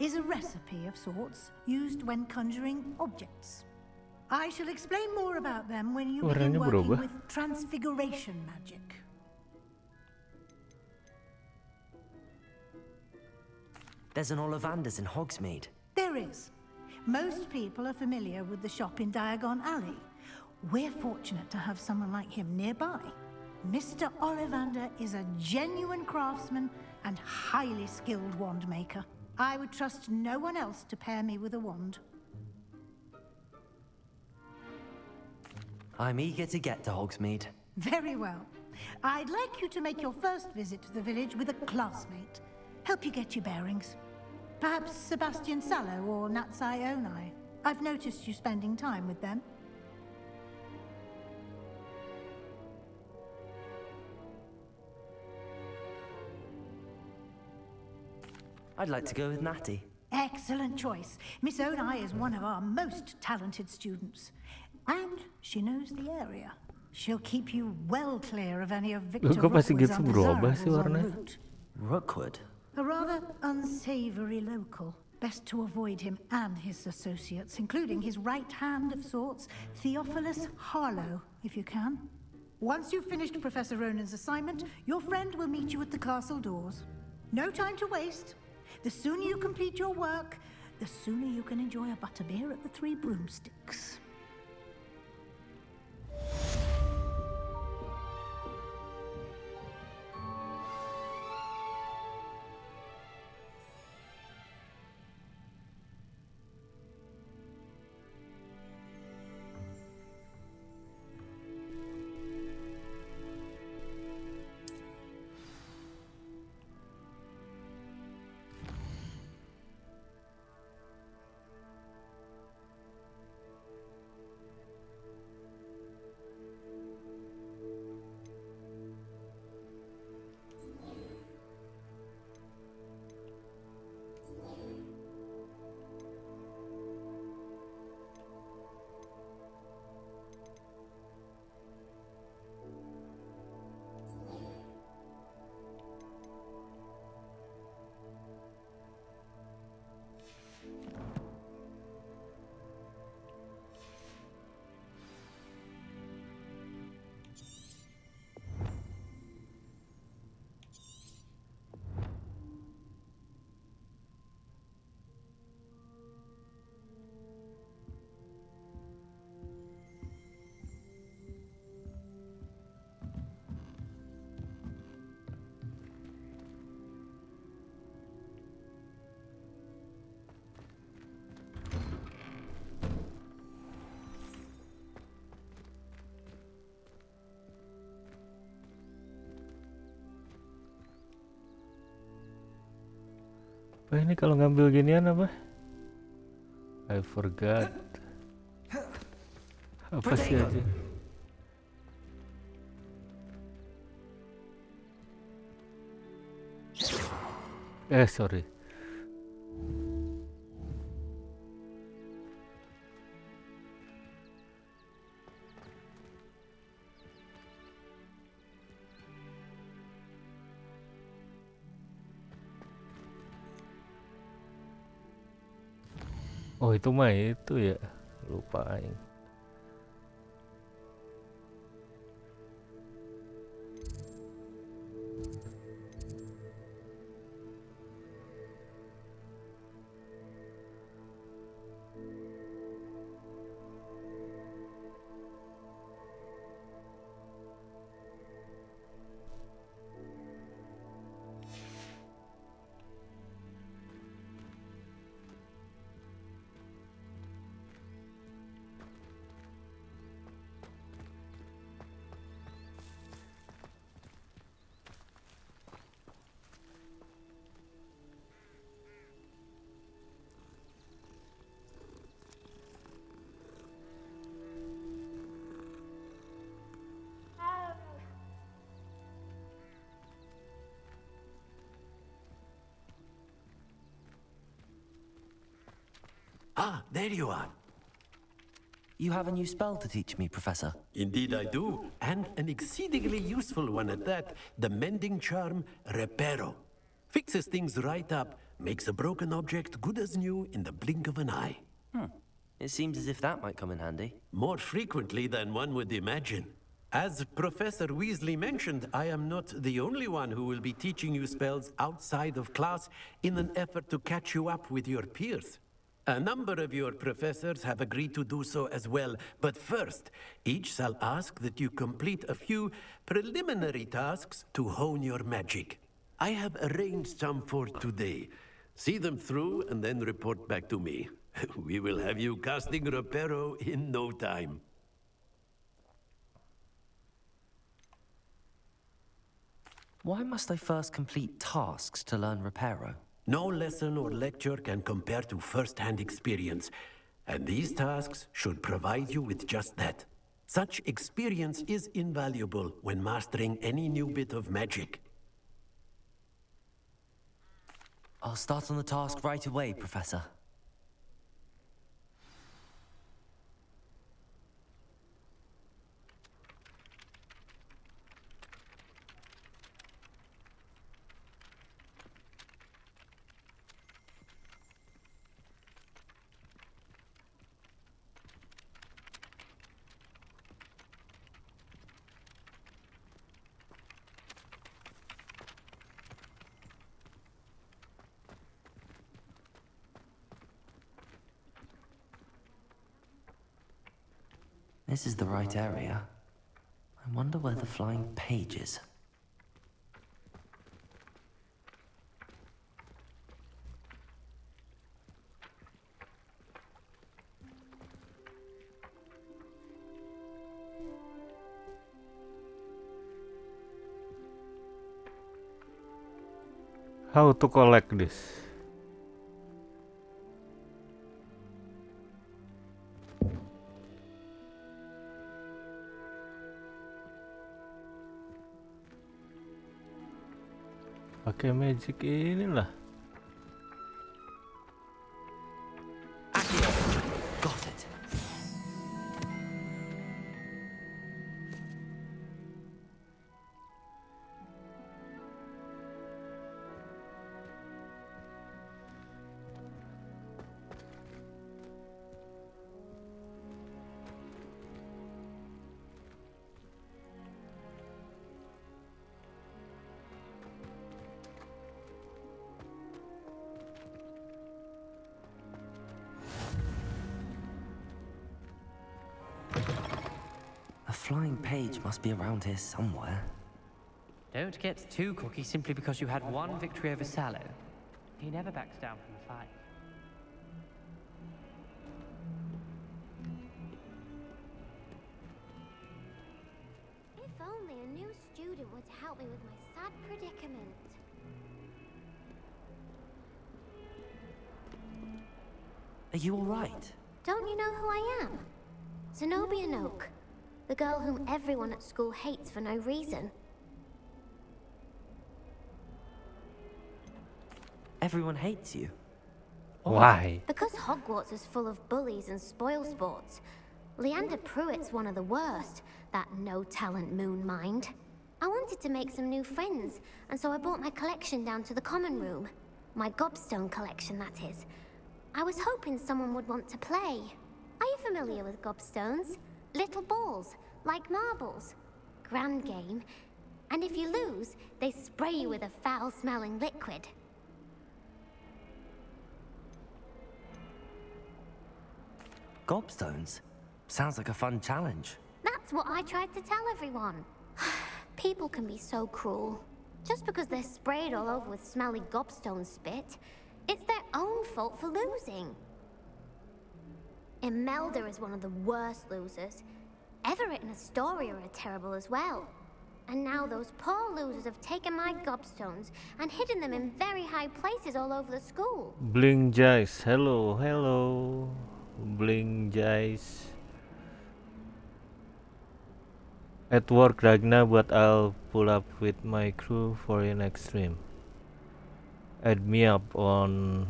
is a recipe of sorts used when conjuring objects. I shall explain more about them when you begin working with transfiguration magic. There's an Ollivander's in Hogsmeade. There is. Most people are familiar with the shop in Diagon Alley. We're fortunate to have someone like him nearby. Mr. Ollivander is a genuine craftsman and highly skilled wand maker. I would trust no one else to pair me with a wand. I'm eager to get to Hogsmeade. Very well. I'd like you to make your first visit to the village with a classmate. Help you get your bearings. Perhaps Sebastian Sallow or Natsai Onai. I've noticed you spending time with them. I'd like to go with Natty. Excellent choice. Miss Onai is one of our most talented students. And she knows the area. She'll keep you well clear of any of Victor Kok pasti Rookwood's gitu berubah undesirables sih en warnanya? route. Rookwood? A rather unsavory local. Best to avoid him and his associates, including his right hand of sorts, Theophilus Harlow, if you can. Once you've finished Professor Ronan's assignment, your friend will meet you at the castle doors. No time to waste. The sooner you complete your work, the sooner you can enjoy a butterbeer at the Three Broomsticks. Apa ini kalau ngambil ginian apa? I forgot. Apa sih aja? Sorry. Oh itu mah itu ya, lupa aing. Ah, there you are. You have a new spell to teach me, Professor. Indeed I do, and an exceedingly useful one at that. The mending charm, Reparo. Fixes things right up, makes a broken object good as new in the blink of an eye. It seems as if that might come in handy. More frequently than one would imagine. As Professor Weasley mentioned, I am not the only one who will be teaching you spells outside of class in an effort to catch you up with your peers. A number of your professors have agreed to do so as well, but first, each shall ask that you complete a few preliminary tasks to hone your magic. I have arranged some for today. See them through and then report back to me. We will have you casting Reparo in no time. Why must I first complete tasks to learn Reparo? No lesson or lecture can compare to first-hand experience, and these tasks should provide you with just that. Such experience is invaluable when mastering any new bit of magic. I'll start on the task right away, Professor. This is the right area. I wonder where the flying page is. How to collect this? Pakai magic inilah. Got it. The flying page must be around here somewhere. Don't get too cocky simply because you had one victory over Sallow. He never backs down from the fight. If only a new student were to help me with my sad predicament. Are you all right? Don't you know who I am? Zenobia Noak, the girl whom everyone at school hates for no reason. Everyone hates you. Why? Because Hogwarts is full of bullies and spoilsports. Leander Pruitt's one of the worst, that no-talent moon mind. I wanted to make some new friends, and so I brought my collection down to the common room. My gobstone collection, that is. I was hoping someone would want to play. Are you familiar with gobstones? Little balls, like marbles. Grand game. And if you lose, they spray you with a foul-smelling liquid. Gobstones? Sounds like a fun challenge. That's what I tried to tell everyone. People can be so cruel. Just because they're sprayed all over with smelly gobstone spit, it's their own fault for losing. Imelda is one of the worst losers. Everett and Astoria are terrible as well. And now those poor losers have taken my gobstones and hidden them in very high places all over the school. Bling Jace, hello, hello. Bling Jace. At work right now, but I'll pull up with my crew for your next stream. Add me up on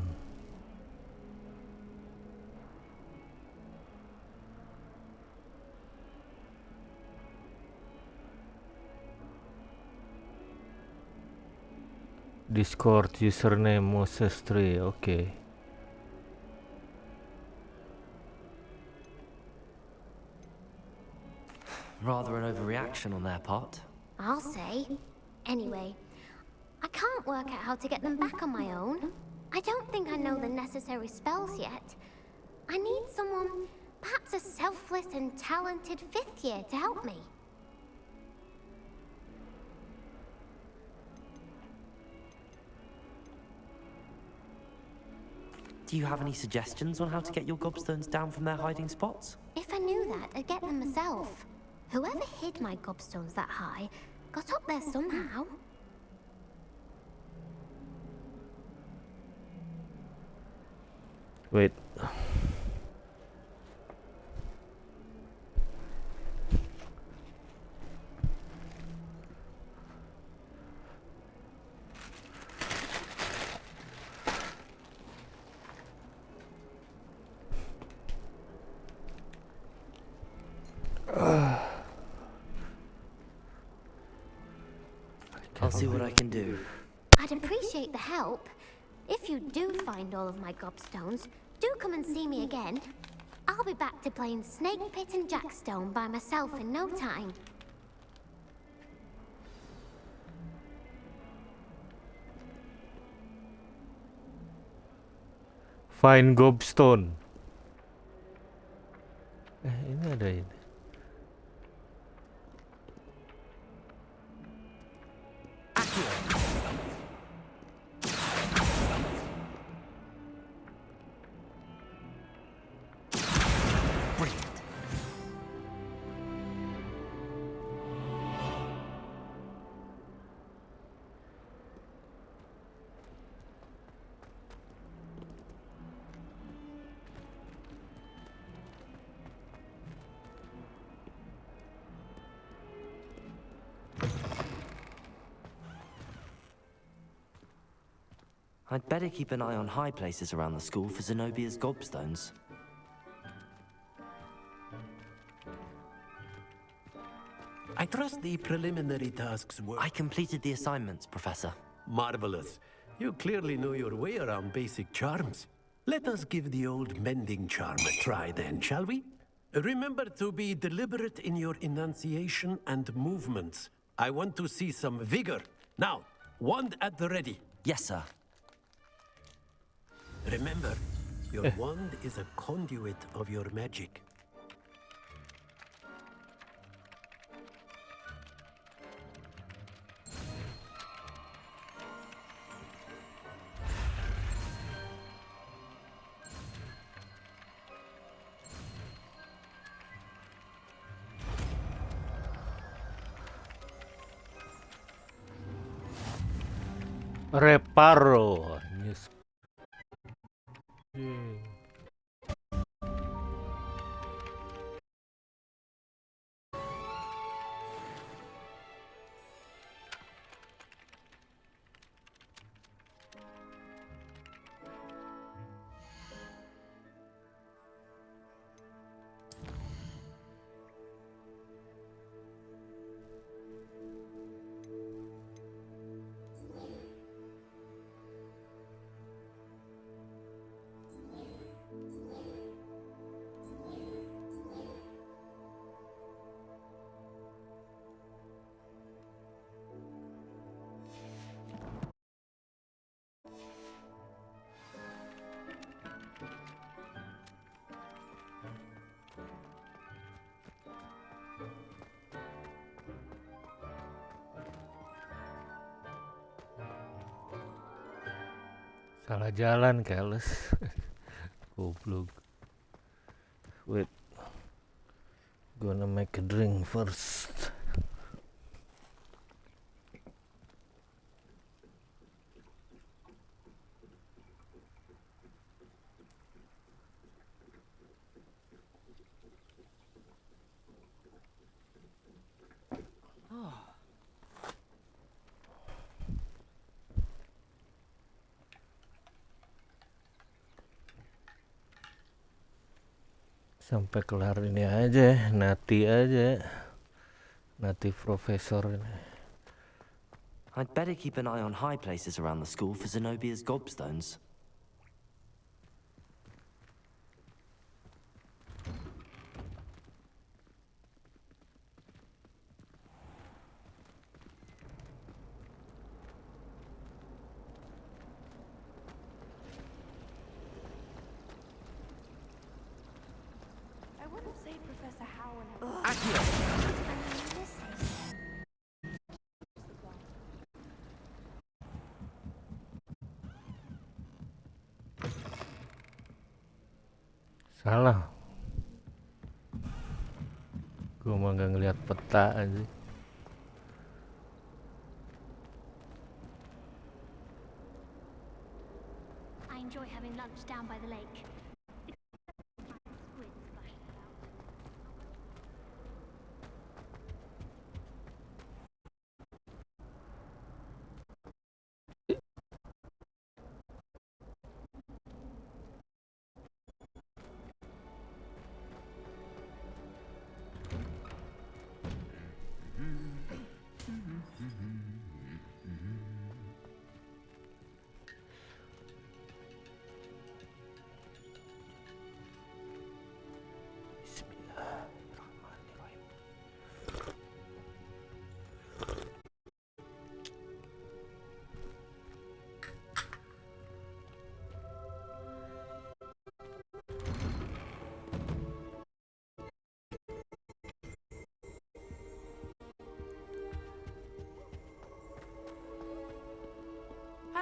Discord username Moses3. Okay. Rather an overreaction on their part. I'll say. Anyway, I can't work out how to get them back on my own. I don't think I know the necessary spells yet. I need someone, perhaps a selfless and talented fifth year to help me. Do you have any suggestions on how to get your gobstones down from their hiding spots? If I knew that, I'd get them myself. Whoever hid my gobstones that high got up there somehow. Wait. I'll see what I can do. I'd appreciate the help. If you do find all of my gobstones, do come and see me again. I'll be back to playing Snake Pit and Jackstone by myself in no time. Find gobstone. Ini ada ini. I'd better keep an eye on high places around the school for Zenobia's gobstones. I trust the preliminary tasks were... I completed the assignments, Professor. Marvelous. You clearly know your way around basic charms. Let us give the old mending charm a try then, shall we? Remember to be deliberate in your enunciation and movements. I want to see some vigor. Now, wand at the ready. Yes, sir. Remember, your wand is a conduit of your magic. Reparo. Salah jalan, careless. Goblok. Wait. Gonna make a drink first. Sampai kelar ini aja, Nati aja. Nati Profesor ini. I'd better keep an eye on high places around the school for Zenobia's gobstones. I wouldn't say Professor Howard Salah. Gua mah nggak ngeliat peta aja. I enjoy having lunch down by the lake.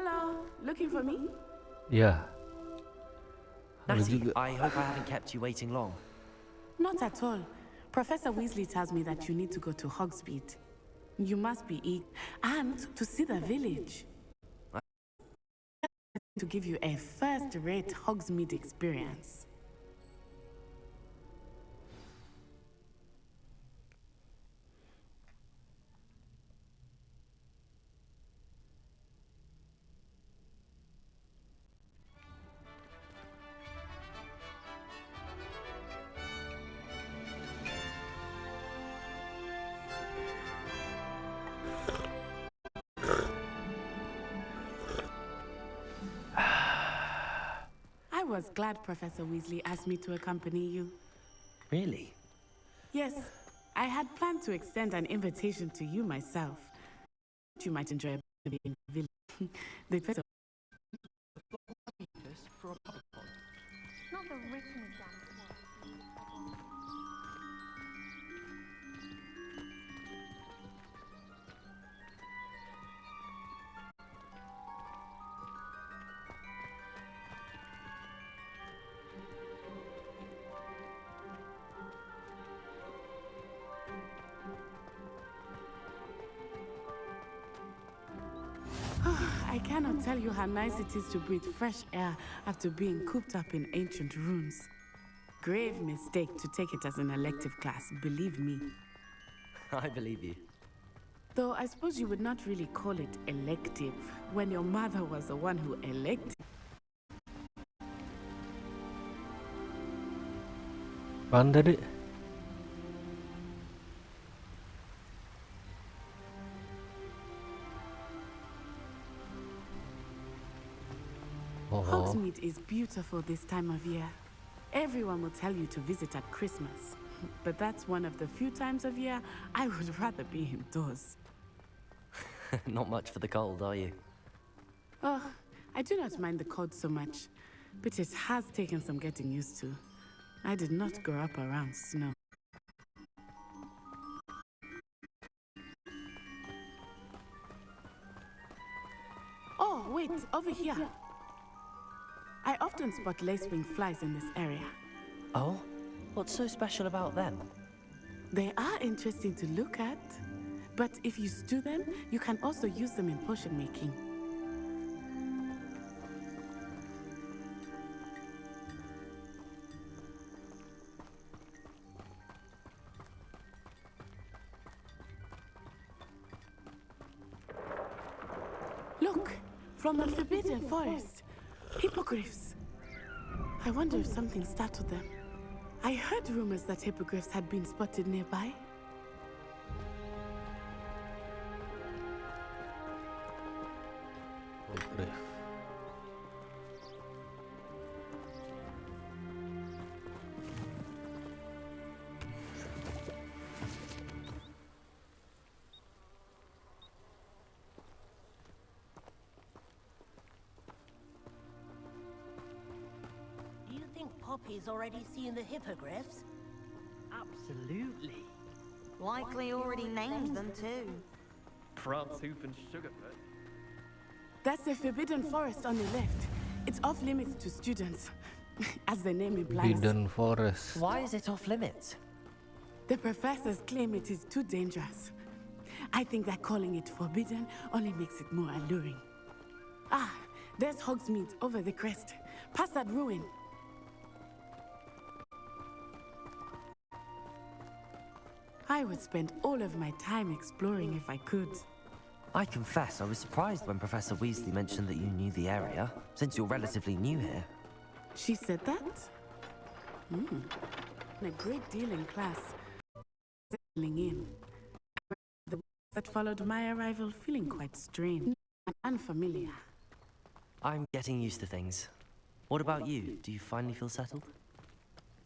Hello, looking for me? Ya. Halo Natty, juga. I hope I haven't kept you waiting long. Not at all. Professor Weasley tells me that you need to go to Hogsmeade. You must be eager. And to see the village. To give you a first-rate Hogsmeade experience. I was glad Professor Weasley asked me to accompany you. Really? Yes, I had planned to extend an invitation to you myself. You might enjoy a bit in the village. The professor Not the written exam. I cannot tell you how nice it is to breathe fresh air after being cooped up in ancient ruins. Grave mistake to take it as an elective class, believe me. I believe you. Though I suppose you would not really call it elective when your mother was the one who elected. Apaan tadi? Oh. Hogsmeade is beautiful this time of year. Everyone will tell you to visit at Christmas. But that's one of the few times of year I would rather be indoors. Not much for the cold, are you? Oh, I do not mind the cold so much, but it has taken some getting used to. I did not grow up around snow. Oh, wait, over here. I often spot lacewing flies in this area. Oh? What's so special about them? They are interesting to look at, but if you stew them, you can also use them in potion making. Look, from the Forbidden Forest, hippogriffs. I wonder if something startled them. I heard rumors that hippogriffs had been spotted nearby. Do you think Poppy's already seen the hippogriffs? Absolutely. Likely already named them too. Prantzhoof and Sugarfoot. That's the Forbidden Forest on the left. It's off limits to students, as the name implies. Forbidden Forest. Why is it off limits? The professors claim it is too dangerous. I think that calling it forbidden only makes it more alluring. Ah, there's Hogsmeade over the crest. Past that ruin. I would spend all of my time exploring if I could. I confess I was surprised when Professor Weasley mentioned that you knew the area, since you're relatively new here. She said that? A great deal in class. Settling in. The weeks that followed my arrival feeling quite strange and unfamiliar. I'm getting used to things. What about you? Do you finally feel settled?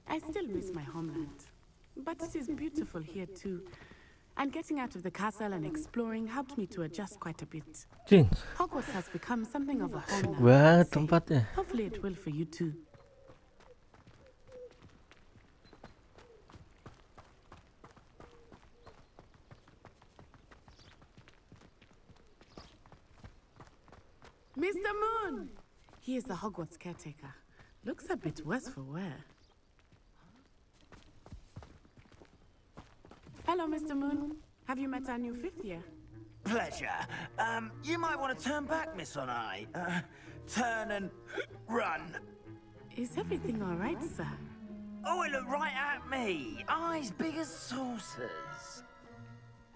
I still miss my homeland. But it is beautiful here too. And getting out of the castle and exploring helped me to adjust quite a bit. Cing. Hogwarts has become something of a home now. Banget tempatnya. Hopefully it will for you too. Mr. Moon! He is the Hogwarts caretaker. Looks a bit worse for wear. Hello, Mr. Moon. Have you met our new fifth year? Pleasure. You might want to turn back, Miss Onai. Turn and run. Is everything all right, sir? Oh, it looked right at me. Eyes big as saucers.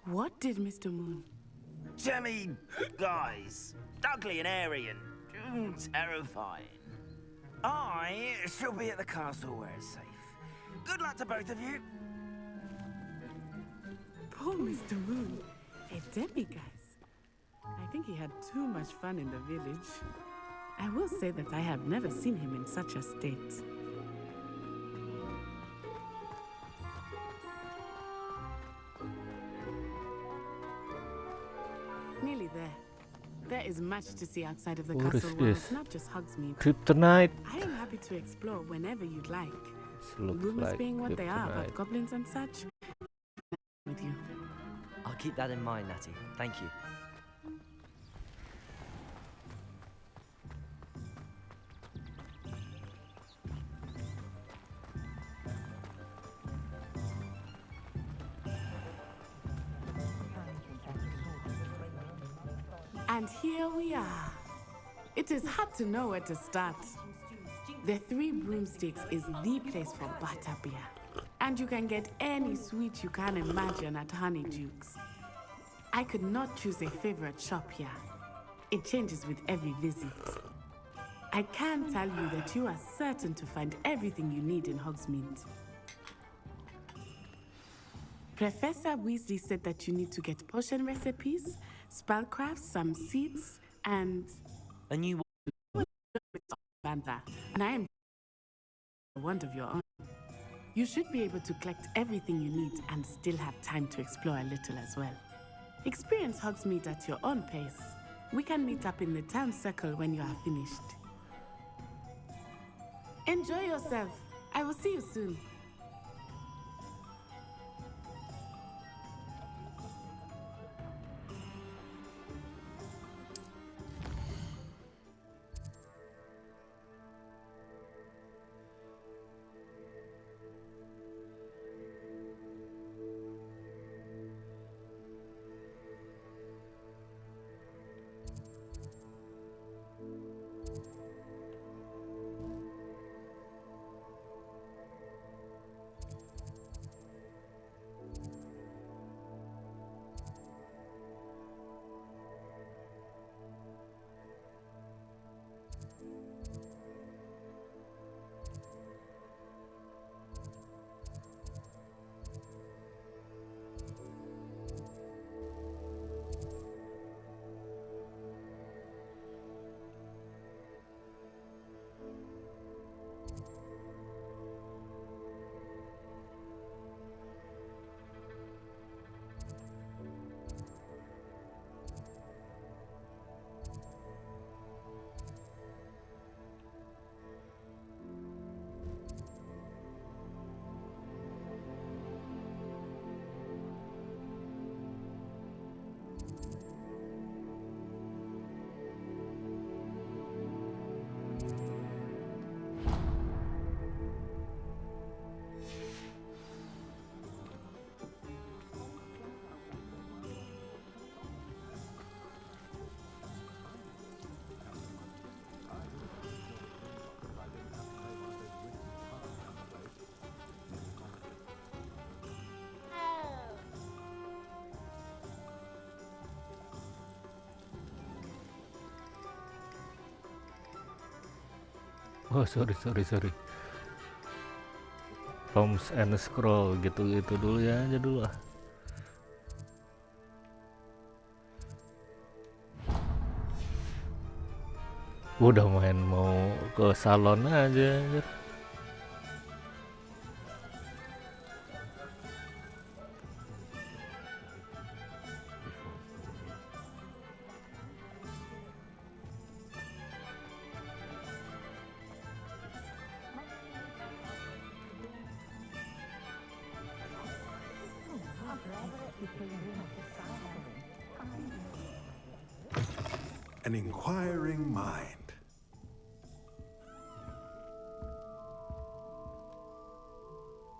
What did Mr. Moon? Jemmy, guys. Ugly and airy and terrifying. I shall be at the castle where it's safe. Good luck to both of you. Poor Mr. Moon. A demiguise. I think he had too much fun in the village. I will say that I have never seen him in such a state. Nearly there. There is much to see outside of the What is castle walls, this? not just Hogsmeade. Kryptonite. I am happy to explore whenever you'd like. This looks Rumors like being what they are kryptonite. about goblins and such. With you. I'll keep that in mind, Natty. Thank you. And here we are. It is hard to know where to start. The Three Broomsticks is the place for butterbeer. And you can get any sweet you can imagine at Honeydukes. I could not choose a favorite shop here. It changes with every visit. I can tell you that you are certain to find everything you need in Hogsmeade. Professor Weasley said that you need to get potion recipes, spellcrafts, some seeds, and a new Bantha. And I am a wand of your own. You should be able to collect everything you need and still have time to explore a little as well. Experience Hogsmeade at your own pace. We can meet up in the town circle when you are finished. Enjoy yourself. I will see you soon. Oh, sorry. Toms and scroll gitu dulu ya aja dulu lah. Udah main mau ke salon aja anjir. an inquiring mind.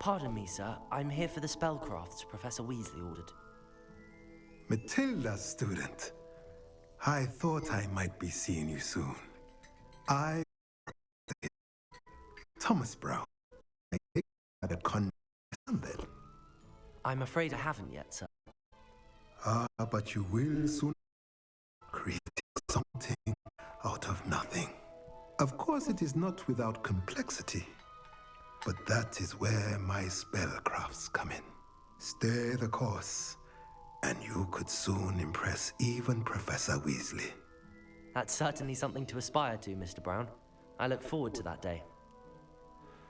Pardon me, sir. I'm here for the spellcrafts Professor Weasley ordered. Matilda, student. I thought I might be seeing you soon. Thomas Brown. I think I had a con then. I'm afraid I haven't yet, sir. But you will soon create something out of nothing. Of course, it is not without complexity, but that is where my spellcrafts come in. Stay the course, and you could soon impress even Professor Weasley. That's certainly something to aspire to, Mr. Brown. I look forward to that day.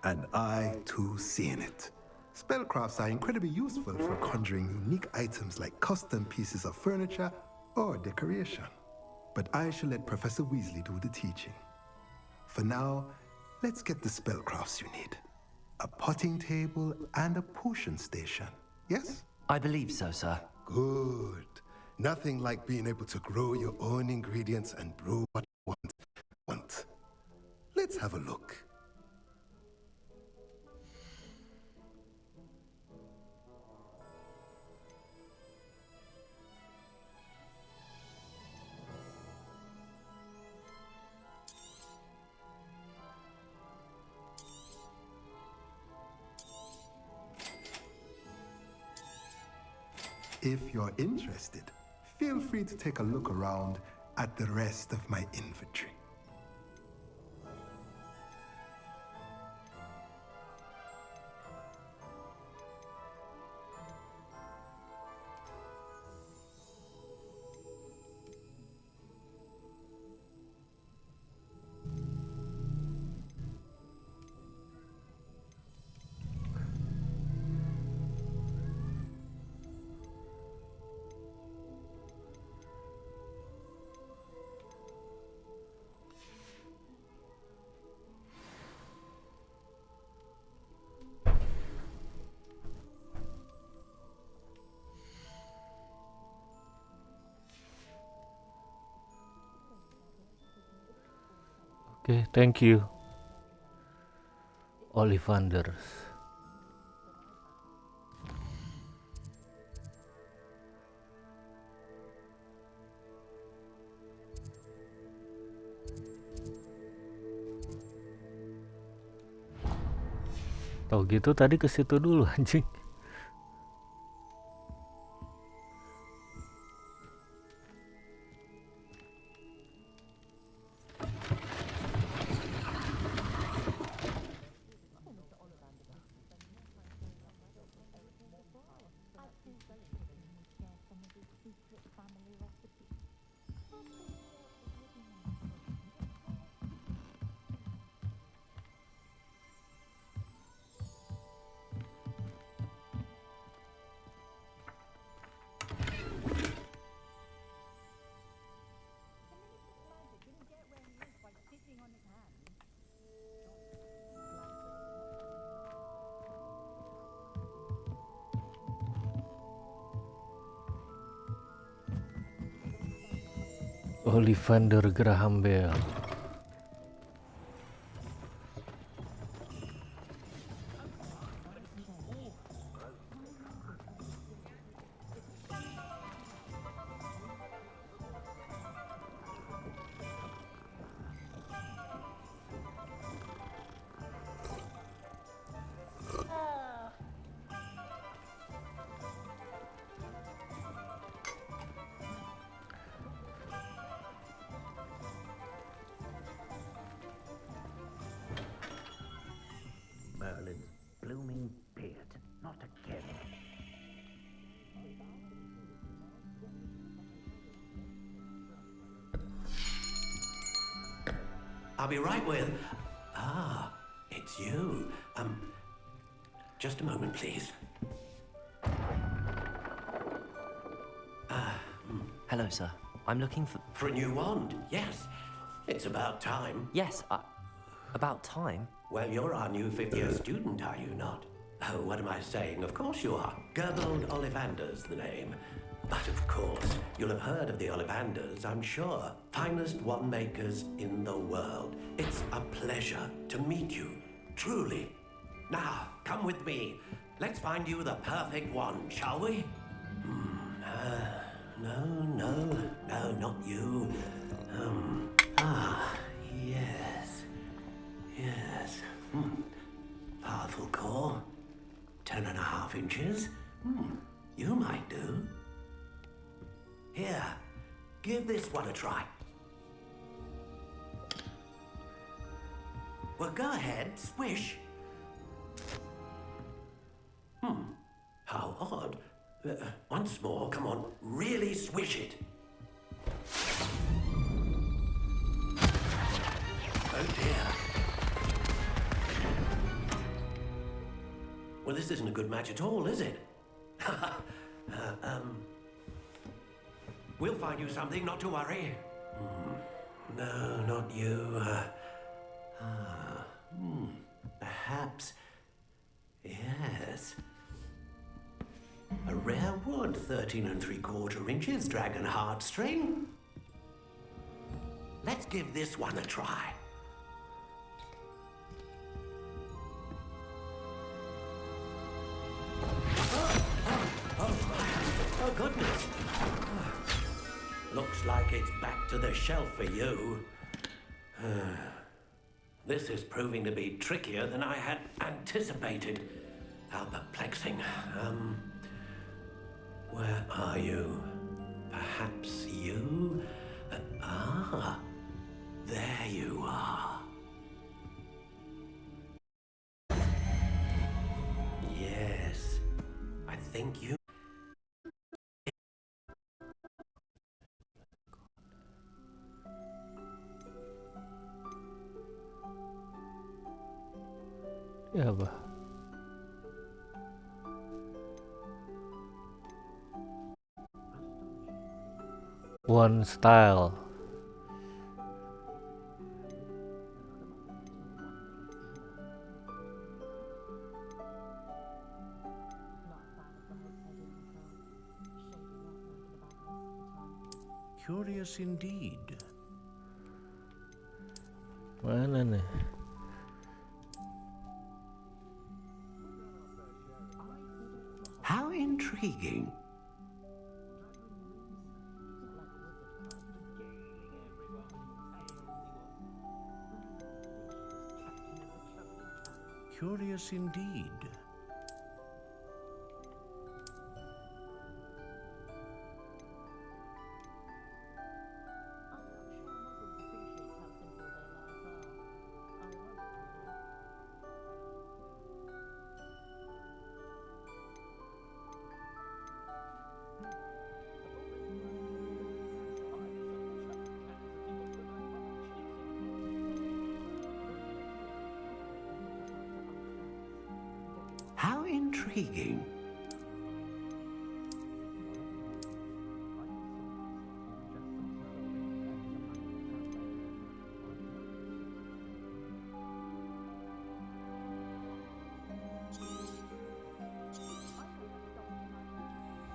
And I, too, seen it. Spellcrafts are incredibly useful for conjuring unique items like custom pieces of furniture or decoration. But I shall let Professor Weasley do the teaching. For now, let's get the spellcrafts you need. A potting table and a potion station, yes? I believe so, sir. Good. Nothing like being able to grow your own ingredients and brew what you want. Let's have a look. If you're interested, feel free to take a look around at the rest of my inventory. Okay, thank you, Ollivanders. Tau gitu tadi ke situ dulu anjing. Ollivander Graham Bell. Merlin's blooming beard. Not again. I'll be right with... Ah, it's you. Just a moment, please. Hello, sir. I'm looking for... For a new wand, yes. It's about time. Yes, about time? Well, you're our new fifth-year student, are you not? Oh, what am I saying? Of course you are. Gerbold Ollivander's the name. But of course, you'll have heard of the Ollivanders, I'm sure. Finest wand makers in the world. It's a pleasure to meet you, truly. Now, come with me. Let's find you the perfect wand, shall we? No, not you. Yes. Yes. Powerful core. 10.5 inches. You might do. Here, give this one a try. Well, go ahead, swish. How odd. Once more, come on, really swish it. Oh dear. Well, this isn't a good match at all, is it? We'll find you something, not to worry. No, not you. Perhaps. Yes. A rare wood, 13 3/4 inches, dragon heartstring. Let's give this one a try. Oh, goodness. Looks like it's back to the shelf for you. This is proving to be trickier than I had anticipated. How perplexing. Where are you? Perhaps you? There you are. Yes, I think you... Ya apa? One style. Curious indeed. Mana nih? How intriguing. Curious indeed. How intriguing.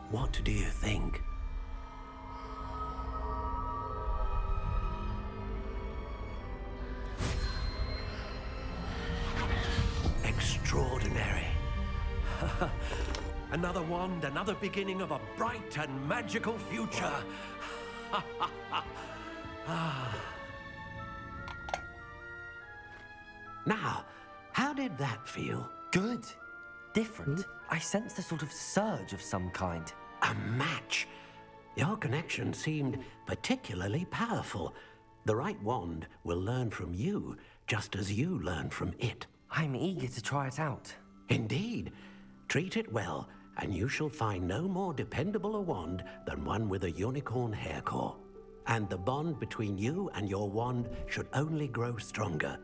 What do you think? Extraordinary. Another wand, another beginning of a bright and magical future. Now, how did that feel? Good. Different. I sensed a sort of surge of some kind. A match. Your connection seemed particularly powerful. The right wand will learn from you, just as you learn from it. I'm eager to try it out. Indeed. Treat it well, and you shall find no more dependable a wand than one with a unicorn hair core. And the bond between you and your wand should only grow stronger.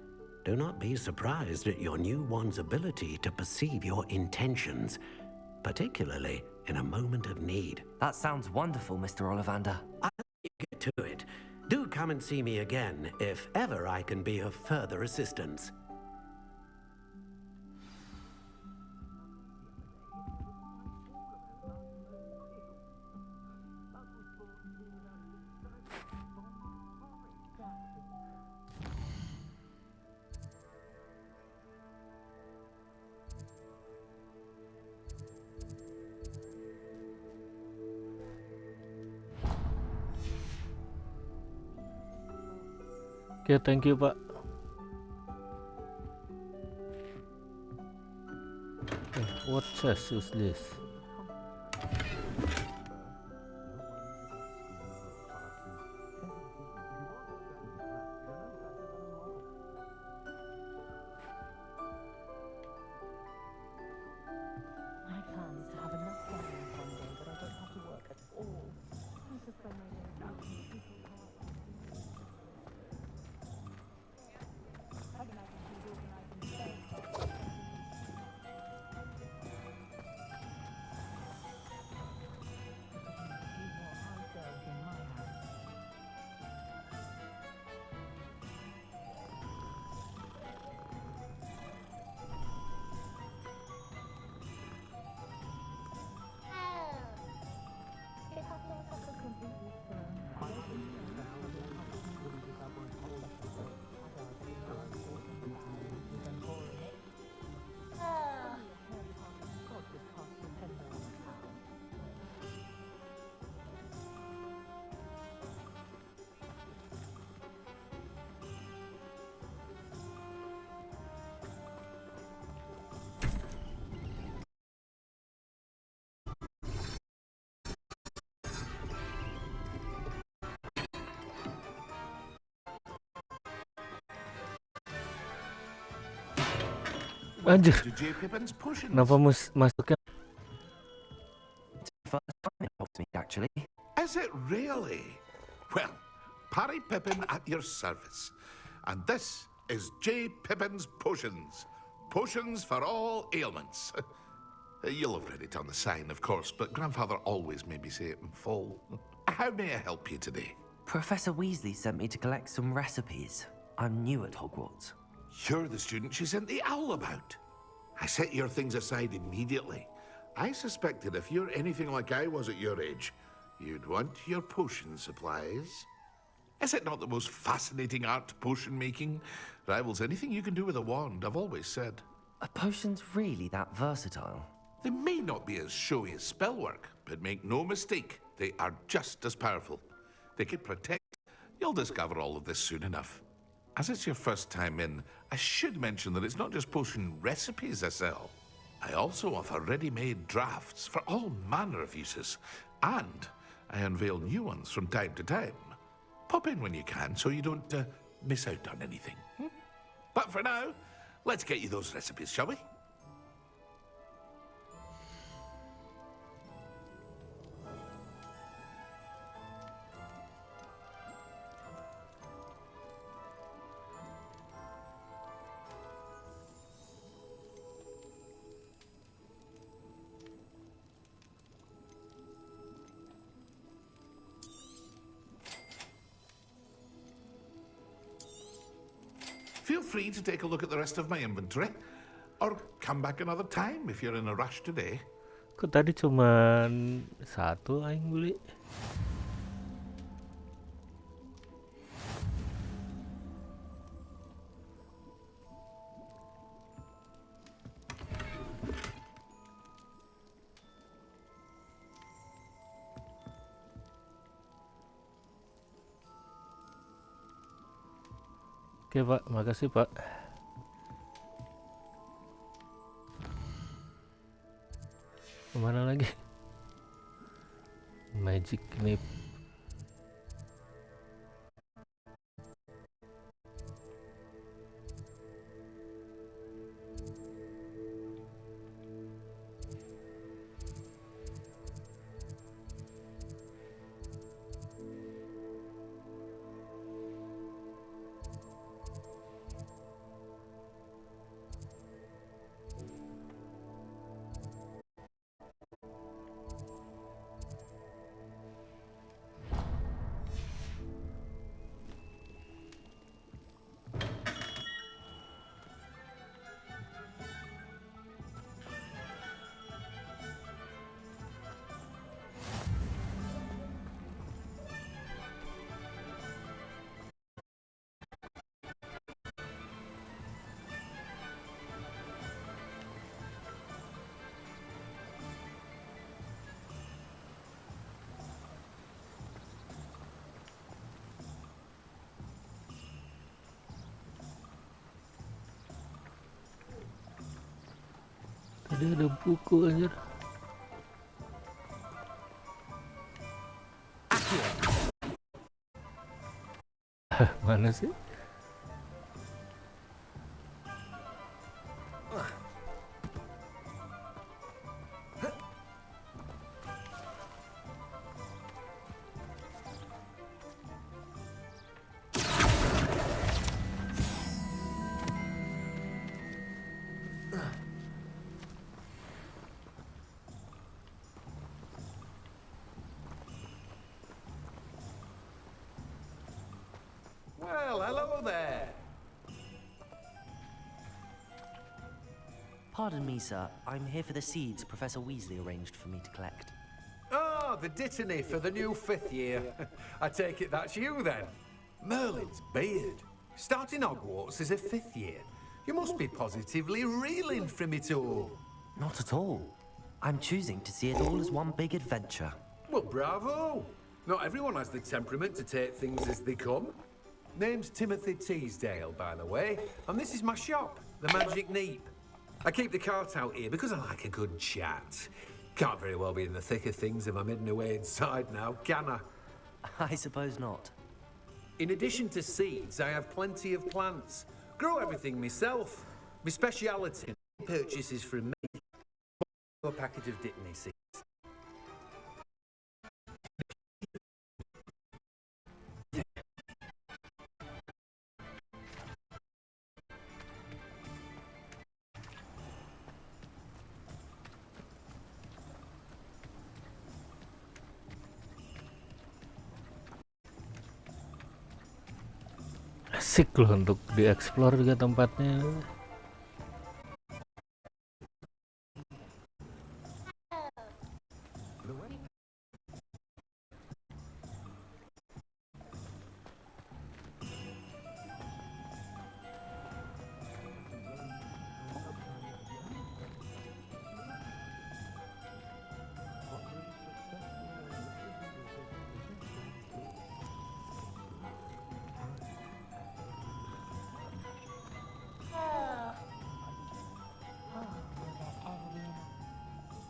Do not be surprised at your new wand's ability to perceive your intentions, particularly in a moment of need. That sounds wonderful, Mr. Ollivander. I'll let you get to it. Do come and see me again if ever I can be of further assistance. Oke, thank you, Pak. What chest is this? My plan is to have enough diamonds one day that I don't have to work at all. It's just by my way of making people organizing things, organizing space. Anjir. To J. Pippin's potions. Kenapa masuknya? Actually. Is it really? Well, Parry Pippin at your service. And this is J. Pippin's potions. Potions for all ailments. You'll have read it on the sign, of course, but Grandfather always made me say it in full. How may I help you today? Professor Weasley sent me to collect some recipes. I'm new at Hogwarts. You're the student she sent the owl about. I set your things aside immediately. I suspected if you're anything like I was at your age, you'd want your potion supplies. Is it not the most fascinating art, potion making? Rivals anything you can do with a wand, I've always said. Are potions really that versatile? They may not be as showy as spellwork, but make no mistake, they are just as powerful. They can protect. You'll discover all of this soon enough. As it's your first time in, I should mention that it's not just potion recipes I sell. I also offer ready-made drafts for all manner of uses, and I unveil new ones from time to time. Pop in when you can so you don't miss out on anything. But for now, let's get you those recipes, shall we? Feel free to take a look at the rest of my inventory, or come back another time if you're in a rush today. Kok tadi cuman satu aing beli? Oke Pak, makasih Pak. Kemana lagi? Magic Nip. Ini ada buku anjir. Mana sih? Well, hello there. Pardon me, sir. I'm here for the seeds Professor Weasley arranged for me to collect. Oh, the dittany for the new 5th year. I take it that's you then. Merlin's beard. Starting Hogwarts as a 5th year. You must be positively reeling from it all. Not at all. I'm choosing to see it all as one big adventure. Well, bravo. Not everyone has the temperament to take things as they come. Name's Timothy Teasdale, by the way, and this is my shop, the Magic Neep. I keep the cart out here because I like a good chat. Can't very well be in the thick of things if I'm hidden away inside now, can I? I suppose not. In addition to seeds, I have plenty of plants. Grow everything myself. My speciality purchases from me. A packet of dittany seeds. Asik loh untuk dieksplor juga tempatnya.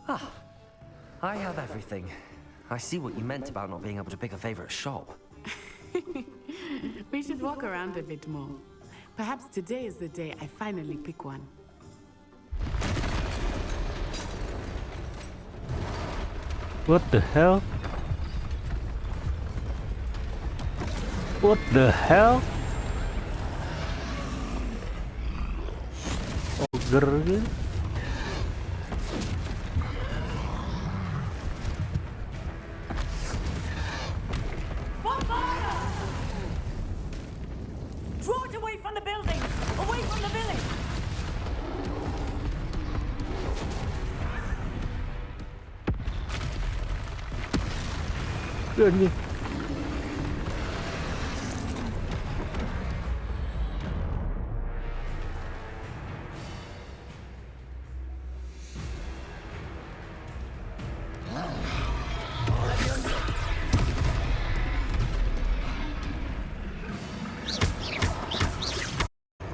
Ah, I have everything. I see what you meant about not being able to pick a favorite shop. We should walk around a bit more. Perhaps today is the day I finally pick one. What the hell? What the hell? Ogre gitu. Draw it away from the building! Away from the village! Anjing.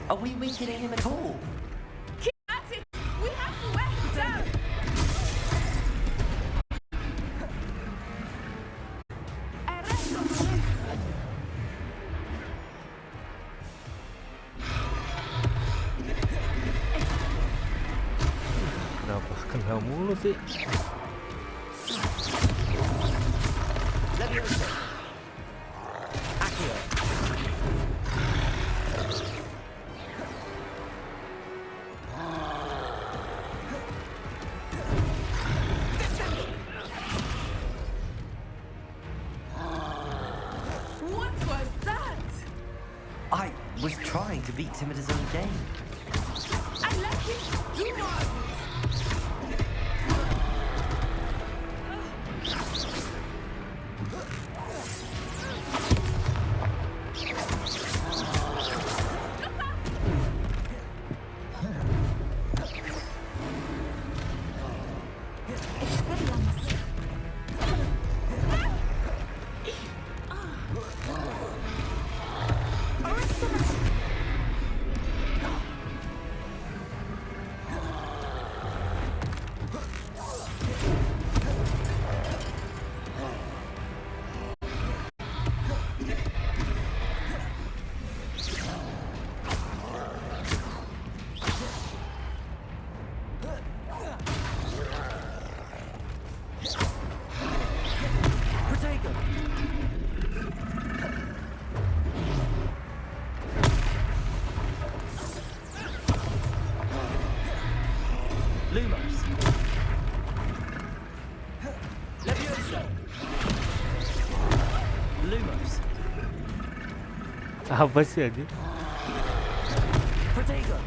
Are we weakening him at all? Keep at it! We have to wear him down! Kenapa kena mulu sih? What was that? I was trying to beat him at his own game. I let him do it! Lumos. Apa sih aja? Protego.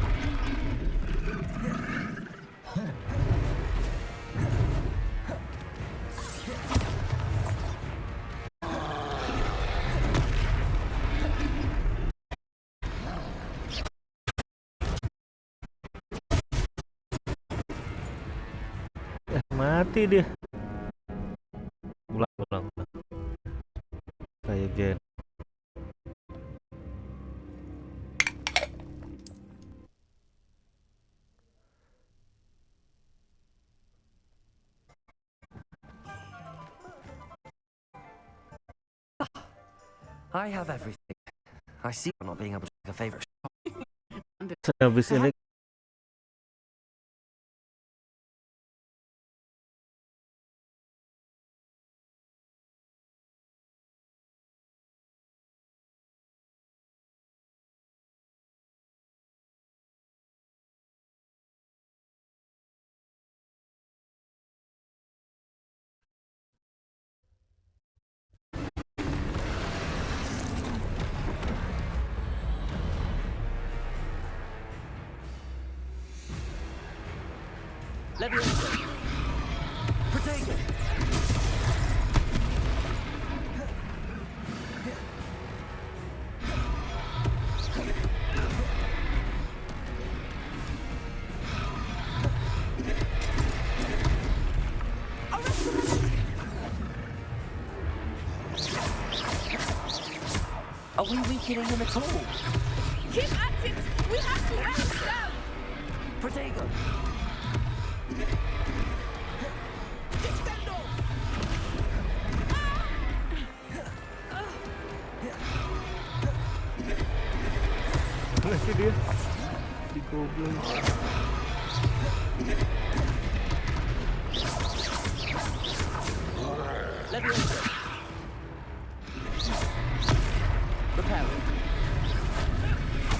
Mati dia. Ulang. Try again. I have everything. I see you're not being able to pick a favorite shop. Habis ini Leviosa. Protego. Are we weakening him at all? Keep at it! We have to wear it down! Protego. Descendo! mana sih dia? Si goblok. Leviosa. Repel.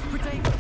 Protego.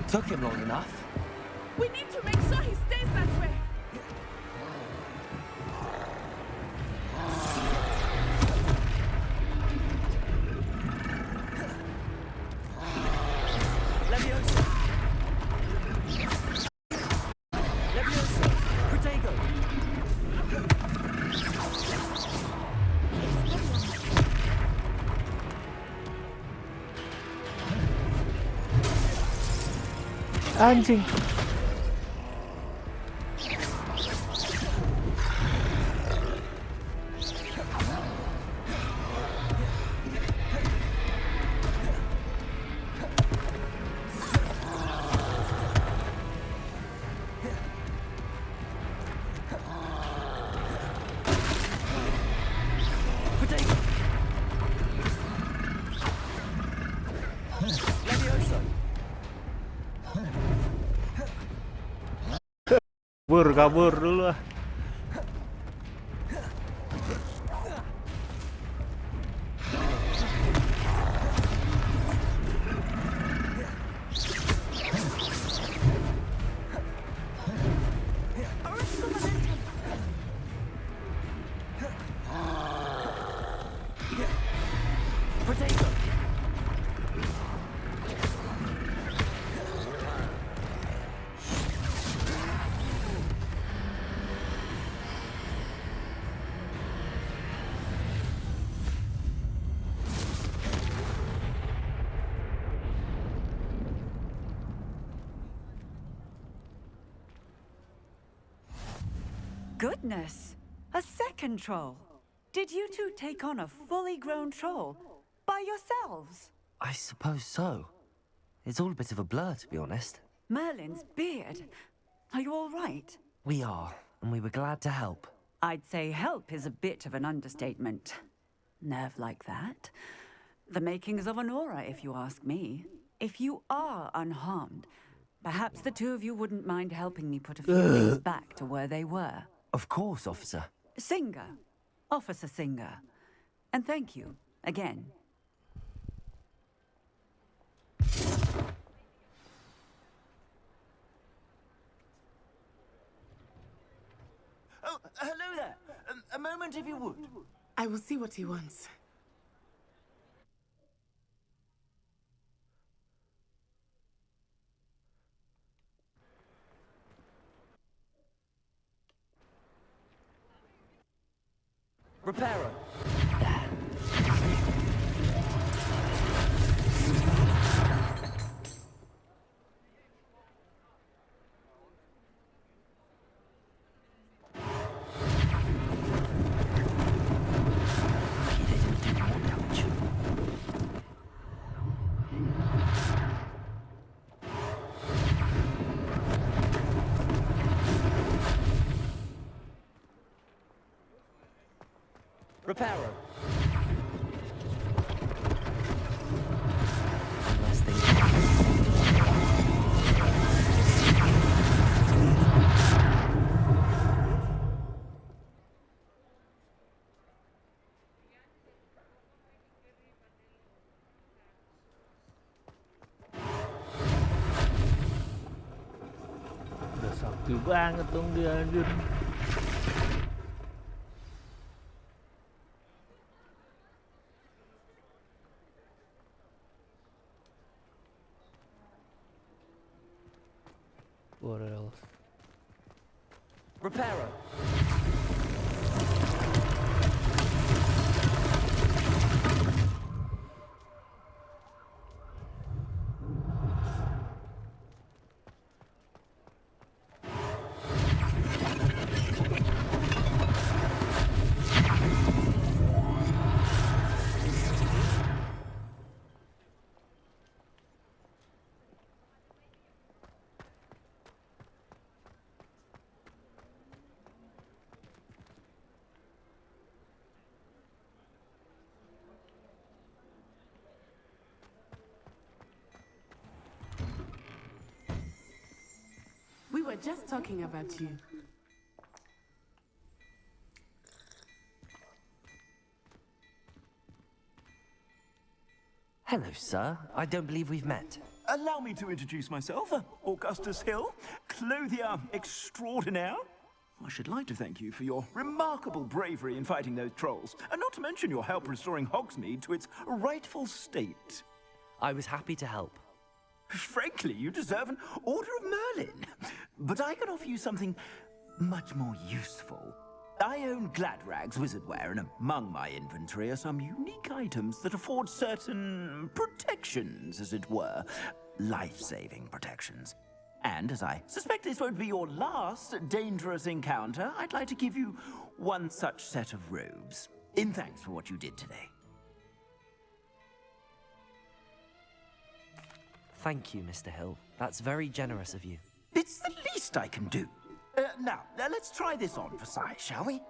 Took him long enough. We need to make sure he stays that way. Leviosa. Leviosa. Protego. Anjing. Kabur dulu ah. Goodness! A second troll! Did you two take on a fully grown troll by yourselves? I suppose so. It's all a bit of a blur, to be honest. Merlin's beard. Are you all right? We are, and we were glad to help. I'd say help is a bit of an understatement. Nerve like that. The makings of an aura, if you ask me. If you are unharmed, perhaps the two of you wouldn't mind helping me put a few things back to where they were. Of course, officer. Singer. Officer Singer. And thank you, again. Oh, hello there. A moment, if you would. I will see what he wants. Reparo. Reparo. Unless they... Udah sakti banget dong dia anjir. What else? Reparo. We were just talking about you. Hello, sir. I don't believe we've met. Allow me to introduce myself, Augustus Hill, clothier extraordinaire. I should like to thank you for your remarkable bravery in fighting those trolls, and not to mention your help restoring Hogsmeade to its rightful state. I was happy to help. Frankly, you deserve an Order of Merlin. But I can offer you something much more useful. I own Gladrag's wizardware, and among my inventory are some unique items that afford certain protections, as it were. Life-saving protections. And as I suspect this won't be your last dangerous encounter, I'd like to give you one such set of robes, in thanks for what you did today. Thank you, Mr. Hill. That's very generous of you. It's the least I can do. Now, let's try this on for size, shall we?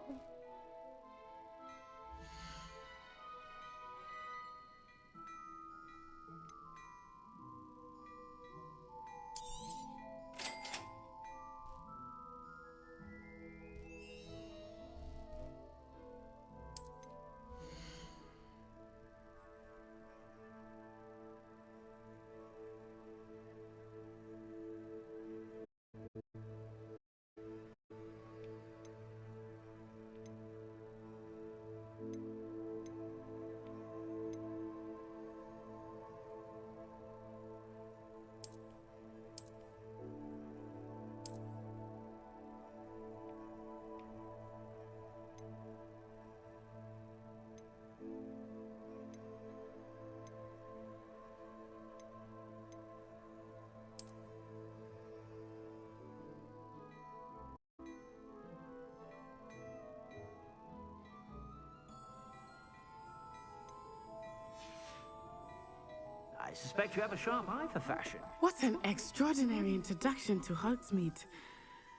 suspect you have a sharp eye for fashion. What an extraordinary introduction to Hogsmeade.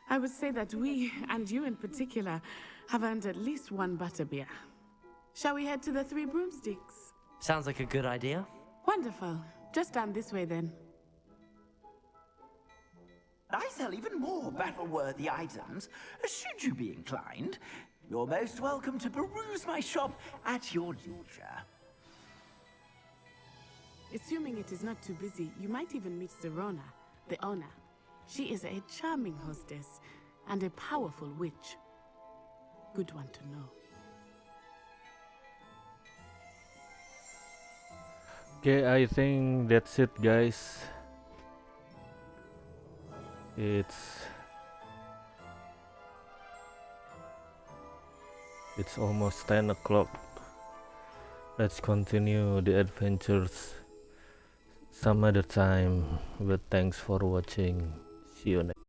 I would say that we, and you in particular, have earned at least one butterbeer. Shall we head to the Three Broomsticks? Sounds like a good idea. Wonderful. Just down this way then. I sell even more battle-worthy items. Should you be inclined, you're most welcome to peruse my shop at your leisure. Assuming it is not too busy, you might even meet Serona, the owner. She is a charming hostess and a powerful witch. Good one to know. Okay, I think that's it, guys. It's almost 10 o'clock. Let's continue the adventures some other time, but thanks for watching. See you next.